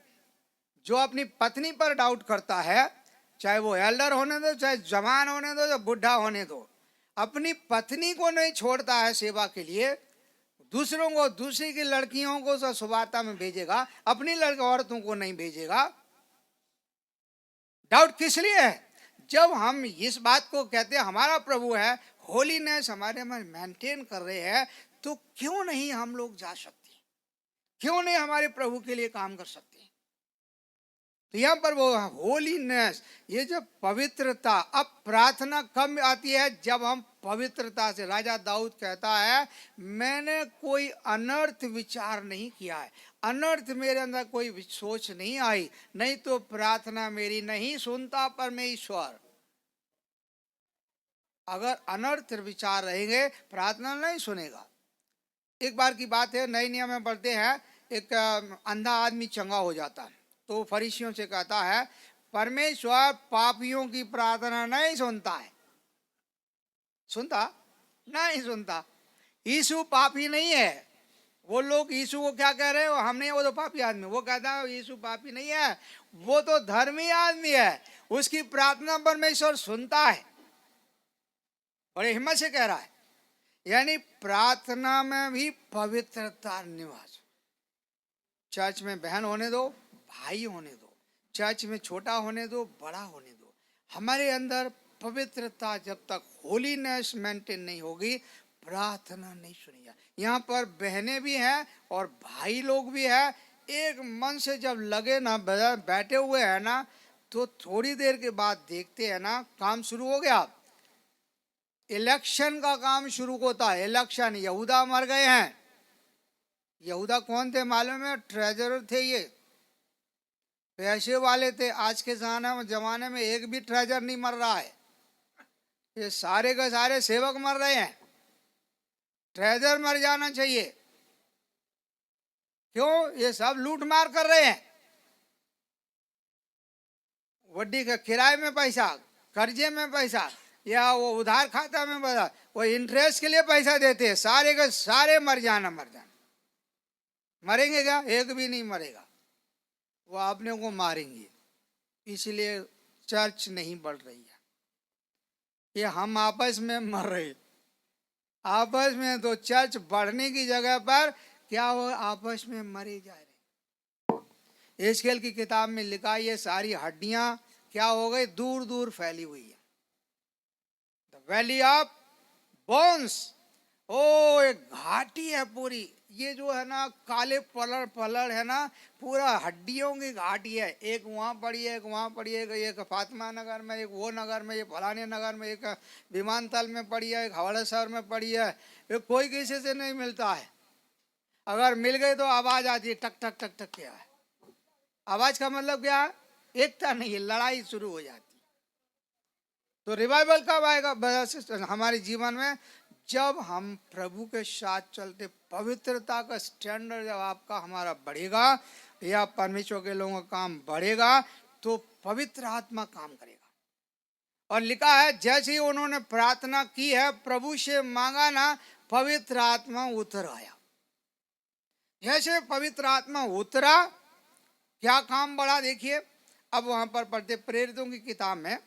जो अपनी पत्नी पर डाउट करता है, चाहे वो एल्डर होने दो, चाहे जवान होने दो, या बुढ़ा होने दो, अपनी पत्नी को नहीं छोड़ता है सेवा के लिए, दूसरों को, दूसरी की लड़कियों को सुवार्ता में भेजेगा, अपनी लड़की औरतों को नहीं भेजेगा। डाउट किस लिए है? जब हम इस बात को कहते हैं हमारा प्रभु है, होलीनेस हमारे में मेंटेन कर रहे हैं, तो क्यों नहीं हम लोग जा सकते? क्यों नहीं हमारे प्रभु के लिए काम कर सकते? तो यहाँ पर वो होलीनेस, ये जो पवित्रता, अब प्रार्थना कब आती है? जब हम पवित्रता से, राजा दाऊद कहता है, मैंने कोई अनर्थ विचार नहीं किया है, अनर्थ मेरे अंदर कोई सोच नहीं आई, नहीं तो प्रार्थना मेरी नहीं सुनता परमेश्वर। अगर अनर्थ विचार रहेंगे, प्रार्थना नहीं सुनेगा। एक बार की बात है, नए नियम में पढ़ते हैं, एक अंधा आदमी चंगा हो जाता है, तो फरीसियों से कहता है, परमेश्वर पापियों की प्रार्थना नहीं सुनता है। सुनता नहीं सुनता। यीशु पापी नहीं है। वो लोग यीशु को क्या कह रहे हो, हम नहीं, वो तो पापी आदमी। वो कहता है यीशु पापी नहीं है, वो तो धर्मी आदमी है, उसकी प्रार्थना परमेश्वर सुनता है। बड़े हिम्मत से कह रहा है। यानी प्रार्थना में भी पवित्रता निवास। चर्च में बहन होने दो, भाई होने दो, चर्च में छोटा होने दो, बड़ा होने दो, हमारे अंदर पवित्रता जब तक होलीनेस मेंटेन नहीं होगी, प्रार्थना नहीं सुनी जाए। यहाँ पर बहनें भी हैं और भाई लोग भी हैं, एक मन से जब लगे ना बैठे हुए हैं ना, तो थोड़ी देर के बाद देखते हैं ना काम शुरू हो गया। इलेक्शन का काम शुरू होता है। इलेक्शन, यहूदा मर गए हैं। यहूदा कौन थे मालूम है? ट्रेजरर थे, ये पैसे वाले थे। आज के जमाने में एक भी ट्रेजर नहीं मर रहा है, ये सारे के सारे सेवक मर रहे हैं। ट्रेजर मर जाना चाहिए। क्यों? ये सब लूट मार कर रहे हैं। वड्डी का किराए में पैसा, कर्जे में पैसा, या वो उधार खाता में पैसा, वो इंटरेस्ट के लिए पैसा देते हैं। सारे के सारे मर जाना। मरेंगे क्या? एक भी नहीं मरेगा, वो अपने को मारेंगे। इसलिए चर्च नहीं बढ़ रही है। ये हम आपस में मर रहे, आपस में। तो चर्च बढ़ने की जगह पर क्या हो, आपस में मरे जा रहे। एजकेल की किताब में लिखा, ये सारी हड्डियां क्या हो गई? दूर दूर फैली हुई है। The valley of bones. ओ, एक घाटी है पूरी। ये जो है ना काले पलड़ है ना, पूरा हड्डियों की घाटी है। एक वहाँ पड़ी है, एक वहाँ पड़ी है, एक फातिमा नगर में, एक वो नगर में, एक फलाने नगर में, एक विमानतल में पड़ी है, एक हवाड़ा शहर में पड़ी है। ये कोई किसी से नहीं मिलता है। अगर मिल गए तो आवाज आती है, टक टक टक टक। क्या है आवाज का मतलब? क्या है? एकता नहीं है, लड़ाई शुरू हो जाती। तो रिवाइवल कब आएगा हमारे जीवन में? जब हम प्रभु के साथ चलते, पवित्रता का स्टैंडर्ड जब आपका हमारा बढ़ेगा, या परमेश्वर के लोगों का काम बढ़ेगा, तो पवित्र आत्मा काम करेगा। और लिखा है, जैसे ही उन्होंने प्रार्थना की है, प्रभु से मांगा ना, पवित्र आत्मा उतर आया। जैसे पवित्र आत्मा उतरा, क्या काम बढ़ा? देखिए, अब वहां पर पढ़ते प्रेरितों की किताब में,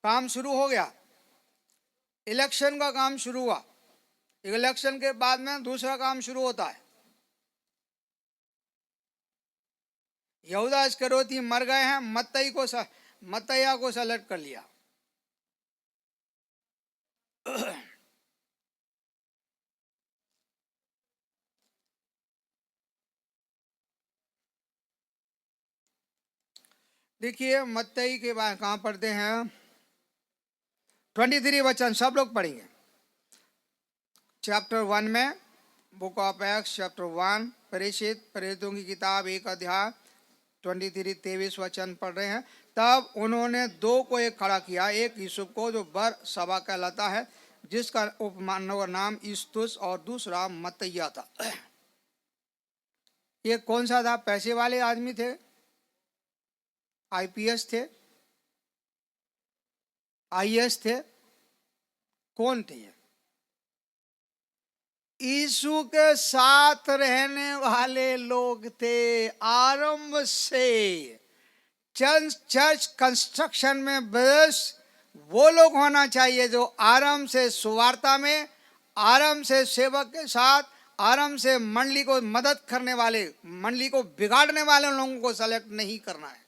काम शुरू हो गया। इलेक्शन का काम शुरू हुआ। इलेक्शन के बाद में दूसरा काम शुरू होता है। यहूदा इस्करियोती मर गए हैं, मत्तैया को सेलेक्ट कर लिया। देखिए, मत्तई के बाद कहाँ पढ़ते हैं? 23 वचन सब लोग पढ़ेंगे। चैप्टर 1 में, बुक ऑफ एक्ट्स चैप्टर 1, प्रेरितों की किताब 1 अध्याय 23 वचन पढ़ रहे हैं। तब उन्होंने दो को एक खड़ा किया, एक यूसुफ को जो बर सभा कहलाता है, जिसका उपमान नाम इस्तुस, और दूसरा मत्तैया था। ये कौन सा था? पैसे वाले आदमी थे, आईपीएस थे, आईएएस थे, कौन थे? यीशु के साथ रहने वाले लोग थे। आरंभ से चर्च कंस्ट्रक्शन में बस वो लोग होना चाहिए जो आराम से सुवार्ता में, आराम से सेवक के साथ, आराम से मंडली को मदद करने वाले, मंडली को बिगाड़ने वाले लोगों को सेलेक्ट नहीं करना है,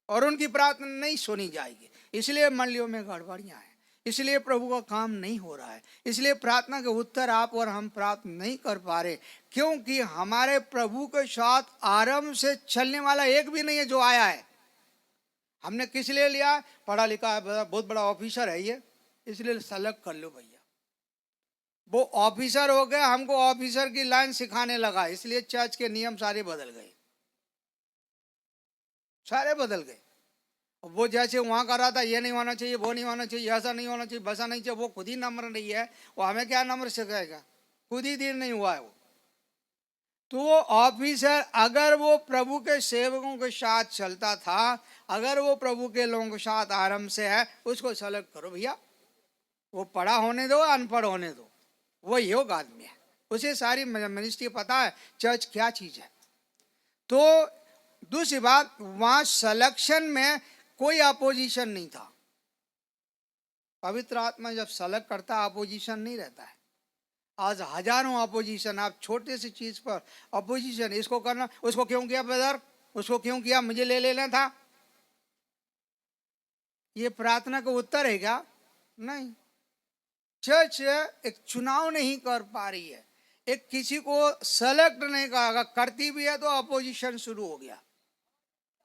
और उनकी प्रार्थना नहीं सुनी जाएगी। इसलिए मंडलियों में गड़बड़ियां हैं, इसलिए प्रभु का काम नहीं हो रहा है, इसलिए प्रार्थना के उत्तर आप और हम प्राप्त नहीं कर पा रहे, क्योंकि हमारे प्रभु के साथ आराम से चलने वाला एक भी नहीं है जो आया है। हमने किस लिए लिया? पढ़ा लिखा है, बहुत बड़ा ऑफिसर है ये, इसलिए सेलेक्ट कर लो भैया। वो ऑफिसर हो गया, हमको ऑफिसर की लाइन सिखाने लगा, इसलिए चर्च के नियम सारे बदल गए, सारे बदल गए। वो जैसे वहां कर रहा था, ये नहीं होना चाहिए, वो नहीं होना चाहिए, ऐसा नहीं होना चाहिए, वैसा नहीं चाहिए, वो खुद ही नम्र नहीं है, वो हमें क्या नम्र सिखाएगा? खुद ही दिन नहीं हुआ है वो। तो वो ऑफिसर अगर वो प्रभु के सेवकों के साथ चलता था, अगर वो प्रभु के लोगों के साथ आराम से है, उसको सेलेक्ट करो भैया। वो पढ़ा होने दो, अनपढ़ होने दो, वो योग आदमी है, उसे सारी मिनिस्ट्री पता है चर्च क्या चीज है। तो दूसरी बात, वहां सिलेक्शन में कोई अपोजिशन नहीं था। पवित्र आत्मा जब सेलेक्ट करता, अपोजिशन नहीं रहता है। आज हजारों अपोजिशन, आप छोटे सी चीज पर अपोजिशन, इसको करना, उसको क्यों किया ब्रदर? उसको क्यों किया, मुझे ले लेना था? ये प्रार्थना का उत्तर है क्या? नहीं। चर्च एक चुनाव नहीं कर पा रही है, एक किसी को सेलेक्ट नहीं करा, करती भी है तो अपोजिशन शुरू हो गया।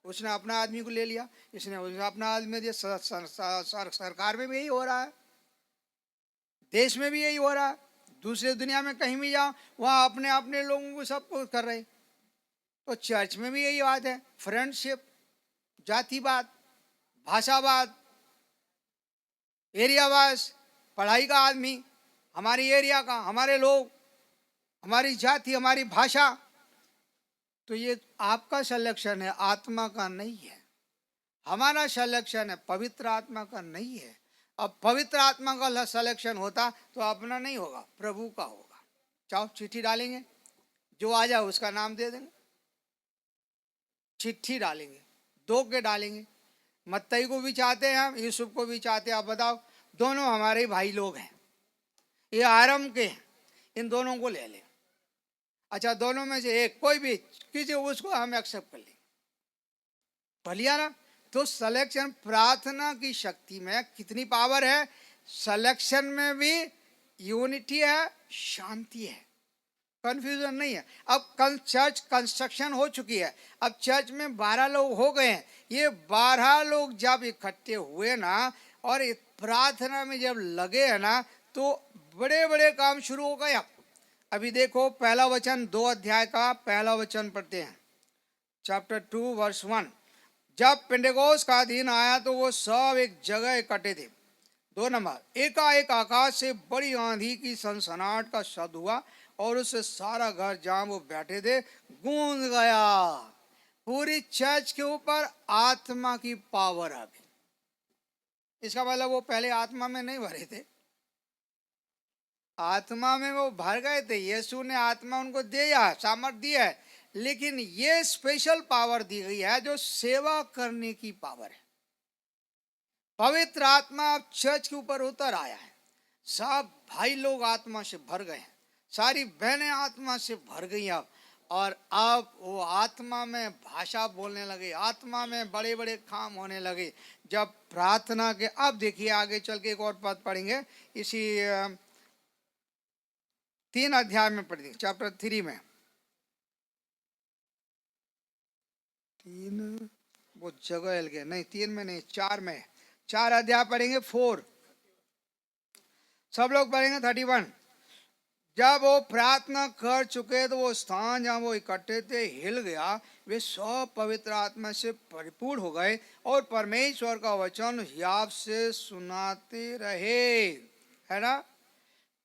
उसने अपना आदमी को ले लिया, इसने अपना आदमी दिया। सरकार में भी यही हो रहा है, देश में भी यही हो रहा है, दूसरे दुनिया में कहीं भी जाओ वहां अपने अपने लोगों को सब कुछ कर रहे। तो चर्च में भी यही बात है, फ्रेंडशिप, जातिवाद, भाषावाद, एरियावाद, पढ़ाई का आदमी, हमारी एरिया का, हमारे लोग, हमारी जाति, हमारी भाषा। तो ये आपका सिलेक्शन है, आत्मा का नहीं है। हमारा सिलेक्शन है, पवित्र आत्मा का नहीं है। अब पवित्र आत्मा का सिलेक्शन होता तो अपना नहीं होगा, प्रभु का होगा। चाहो चिट्ठी डालेंगे, जो आ जाए उसका नाम दे देंगे, चिट्ठी डालेंगे, 2 के डालेंगे। मत्तई को भी चाहते हैं हम, यूसुफ को भी चाहते हैं। आप बताओ, दोनों हमारे भाई लोग हैं, ये आरम के हैं, इन दोनों को ले लें। अच्छा, दोनों में से एक कोई भी किसी, उसको हम एक्सेप्ट कर लेंगे, भलिया ना। तो सिलेक्शन, प्रार्थना की शक्ति में कितनी पावर है। सिलेक्शन में भी यूनिटी है, शांति है, कंफ्यूजन नहीं है। अब चर्च कंस्ट्रक्शन हो चुकी है, अब चर्च में 12 लोग हो गए हैं। ये 12 लोग जब इकट्ठे हुए ना और प्रार्थना में जब लगे हैं ना, तो बड़े बड़े काम शुरू हो गया। अभी देखो, पहला वचन 2 अध्याय का पहला वचन पढ़ते हैं, चैप्टर 2 वर्स 1। जब पेंटेकोस्त का दिन आया तो वो सब एक जगह इकट्ठे थे। 2 नंबर, एकाएक आकाश से बड़ी आंधी की सनसनाहट का शब्द हुआ और उससे सारा घर जहां वो बैठे थे गूंज गया। पूरी चर्च के ऊपर आत्मा की पावर आ गई। इसका मतलब वो पहले आत्मा में नहीं भरे थे, आत्मा में वो भर गए थे। यीशु ने आत्मा उनको दिया, सामर्थ दिया है, लेकिन ये स्पेशल पावर दी गई है जो सेवा करने की पावर है। पवित्र आत्मा अब चर्च के ऊपर उतर आया है। सब भाई लोग आत्मा से भर गए हैं, सारी बहनें आत्मा से भर गई अब। और अब वो आत्मा में भाषा बोलने लगे, आत्मा में बड़े बड़े काम होने लगे जब प्रार्थना के। अब देखिए आगे चल के एक और पद पढ़ेंगे, इसी 3 अध्याय में पढ़ेंगे, चैप्टर 3 में। 3 वो जगह हिल गया, नहीं 3 में नहीं, 4 में, 4 अध्याय पढ़ेंगे, 4 सब लोग पढ़ेंगे। 31, जब वो प्रार्थना कर चुके तो वो स्थान जहाँ वो इकट्ठे थे हिल गया, वे सब पवित्र आत्मा से परिपूर्ण हो गए और परमेश्वर का वचन हियाव से सुनाते रहे, है ना।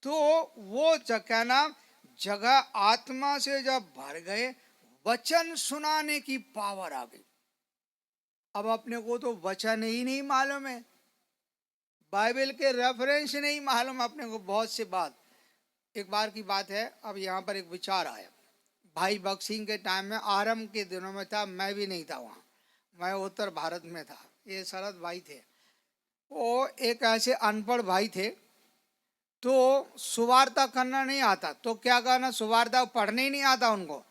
तो वो जगह आत्मा से जब भर गए, वचन सुनाने की पावर आ गई। अब अपने को तो वचन ही नहीं मालूम है, बाइबल के रेफरेंस नहीं मालूम अपने को, बहुत से बात। एक बार की बात है, अब यहाँ पर एक विचार आया। भाई भगत सिंह के टाइम में, आरंभ के दिनों में था, मैं भी नहीं था वहाँ, मैं उत्तर भारत में था। ये शरद भाई थे, वो एक ऐसे अनपढ़ भाई थे, तो सुवार्ता करना नहीं आता। तो क्या करना, सुवार्ता पढ़ने ही नहीं आता उनको।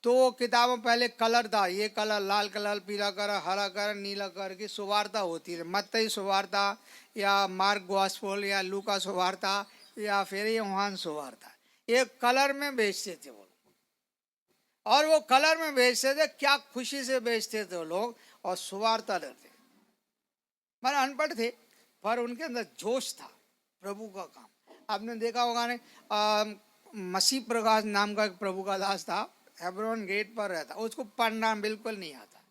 तो किताबों पहले कलर था, ये कलर, लाल कलर, पीला कलर, हरा कलर, नीला कलर की सुवार्ता होती है। मत्ती सुवार्ता या मार्क गॉस्पेल या लूका सुवार्ता या फिर यूहन्ना सुवार्ता, एक कलर में बेचते थे वो। और वो कलर में बेचते थे, क्या खुशी से बेचते थे वो लोग, और सुवार्ता देते। पर अनपढ़ थे, पर उनके अंदर जोश था प्रभु का काम। आपने देखा होगा ने, मसीह प्रकाश नाम का एक प्रभु का दास था, हेब्रोन गेट पर रहता, उसको पढ़ना बिल्कुल नहीं आता।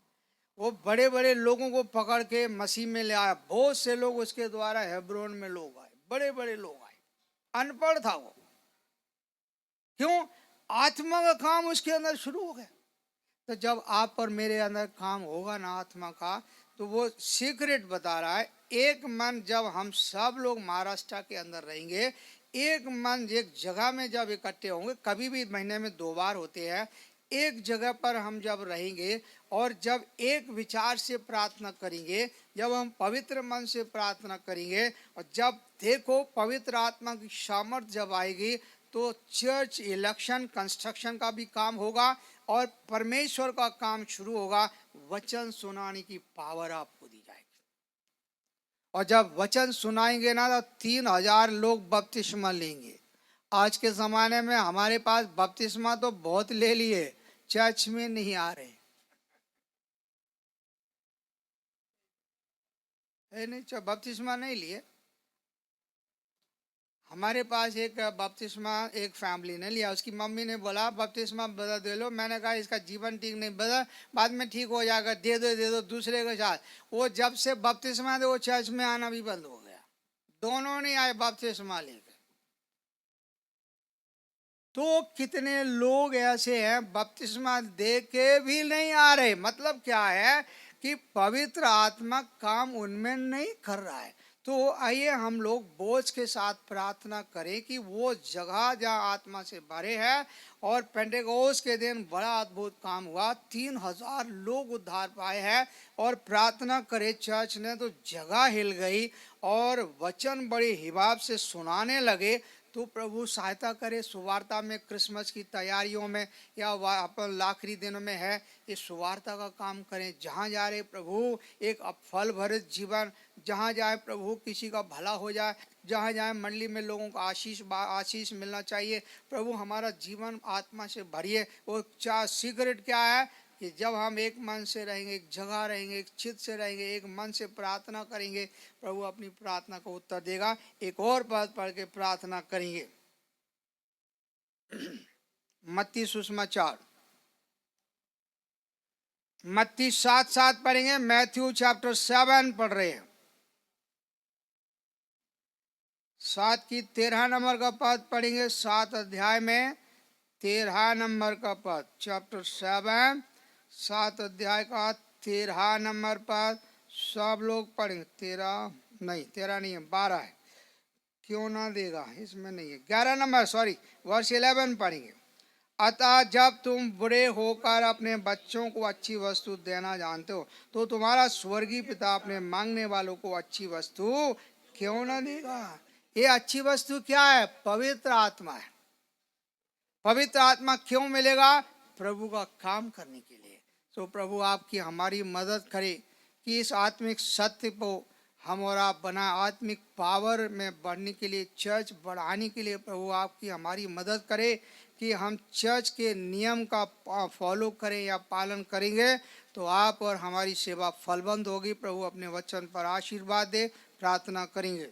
वो बड़े बड़े लोगों को पकड़ के मसीह में ले आया, बहुत से लोग उसके द्वारा हेब्रोन में लोग आए, बड़े बड़े लोग आए। अनपढ़ था वो, क्यों, आत्मा का काम उसके अंदर शुरू हो गया। तो जब आप और मेरे अंदर काम होगा ना आत्मा का, तो वो सीक्रेट बता रहा है। एक मन जब हम सब लोग महाराष्ट्र के अंदर रहेंगे, एक मन एक जगह में जब इकट्ठे होंगे, कभी भी महीने में 2 बार होते हैं, एक जगह पर हम जब रहेंगे और जब एक विचार से प्रार्थना करेंगे, जब हम पवित्र मन से प्रार्थना करेंगे, और जब देखो पवित्र आत्मा की सामर्थ जब आएगी, तो चर्च इलेक्शन कंस्ट्रक्शन का भी काम होगा और परमेश्वर का काम शुरू होगा। वचन सुनाने की पावर आपको दी जाएगी और जब वचन सुनाएंगे ना तो 3000 लोग बपतिस्मा लेंगे। आज के ज़माने में हमारे पास बपतिस्मा तो बहुत ले लिए, चर्च में नहीं आ रहे है, नहीं बपतिस्मा नहीं लिए। हमारे पास एक बपतिस्मा एक फैमिली ने लिया, उसकी मम्मी ने बोला बपतिस्मा बदल दे लो। मैंने कहा इसका जीवन ठीक नहीं, बदल बाद में ठीक हो जाएगा, दे दो दूसरे के साथ। वो जब से बपतिस्मा दे वो चर्च में आना भी बंद हो गया। दोनों नहीं आए बपतिस्मा लेकर। तो कितने लोग ऐसे हैं बपतिस्मा दे के भी नहीं आ रहे। मतलब क्या है कि पवित्र आत्मा काम उनमें नहीं कर रहा है। तो आइए हम लोग बोझ के साथ प्रार्थना करें कि वो जगह जहाँ आत्मा से भरे है। और पेंटेकोस्त के दिन बड़ा अद्भुत काम हुआ, 3000 लोग उद्धार पाए हैं। और प्रार्थना करे चर्च ने तो जगह हिल गई और वचन बड़े हिबाब से सुनाने लगे। तो प्रभु सहायता करे सुवार्ता में, क्रिसमस की तैयारियों में या अपन आखिरी दिनों में है, ये सुवार्ता का काम करें। जहाँ जा रहे प्रभु एक फल भरित जीवन, जहाँ जाए प्रभु किसी का भला हो जाए, जहाँ जाए मंडली में लोगों को आशीष मिलना चाहिए। प्रभु हमारा जीवन आत्मा से भरिए। वो सीक्रेट क्या है कि जब हम एक मन से रहेंगे, एक जगह रहेंगे, एक चित्त से रहेंगे, एक मन से प्रार्थना करेंगे, प्रभु अपनी प्रार्थना को उत्तर देगा। एक और पद पढ़ के प्रार्थना करेंगे। मत्ती सुसमाचार, मत्ती 7:7 पढ़ेंगे। मैथ्यू चैप्टर 7 पढ़ रहे हैं। 7 की 13 नंबर का पद पढ़ेंगे। 7 अध्याय में 13 नंबर का पद, चैप्टर 7 7 अध्याय का 13 नंबर पद सब लोग पढ़ेंगे। 13 नहीं है, 12 है। क्यों ना देगा, इसमें नहीं है। 11 नंबर सॉरी वर्ष 11 पढ़ेंगे। अतः जब तुम बुरे होकर अपने बच्चों को अच्छी वस्तु देना जानते हो तो तुम्हारा स्वर्गीय पिता अपने मांगने वालों को अच्छी वस्तु क्यों ना देगा। ये अच्छी वस्तु क्या है? पवित्र आत्मा है। पवित्र आत्मा क्यों मिलेगा? प्रभु का काम करने के लिए। तो प्रभु आपकी हमारी मदद करे कि इस आत्मिक सत्य को हम और आप बनाए, आत्मिक पावर में बढ़ने के लिए, चर्च बढ़ाने के लिए प्रभु आपकी हमारी मदद करे कि हम चर्च के नियम का फॉलो करें या पालन करेंगे तो आप और हमारी सेवा फलबंद होगी। प्रभु अपने वचन पर आशीर्वाद दे। प्रार्थना करेंगे।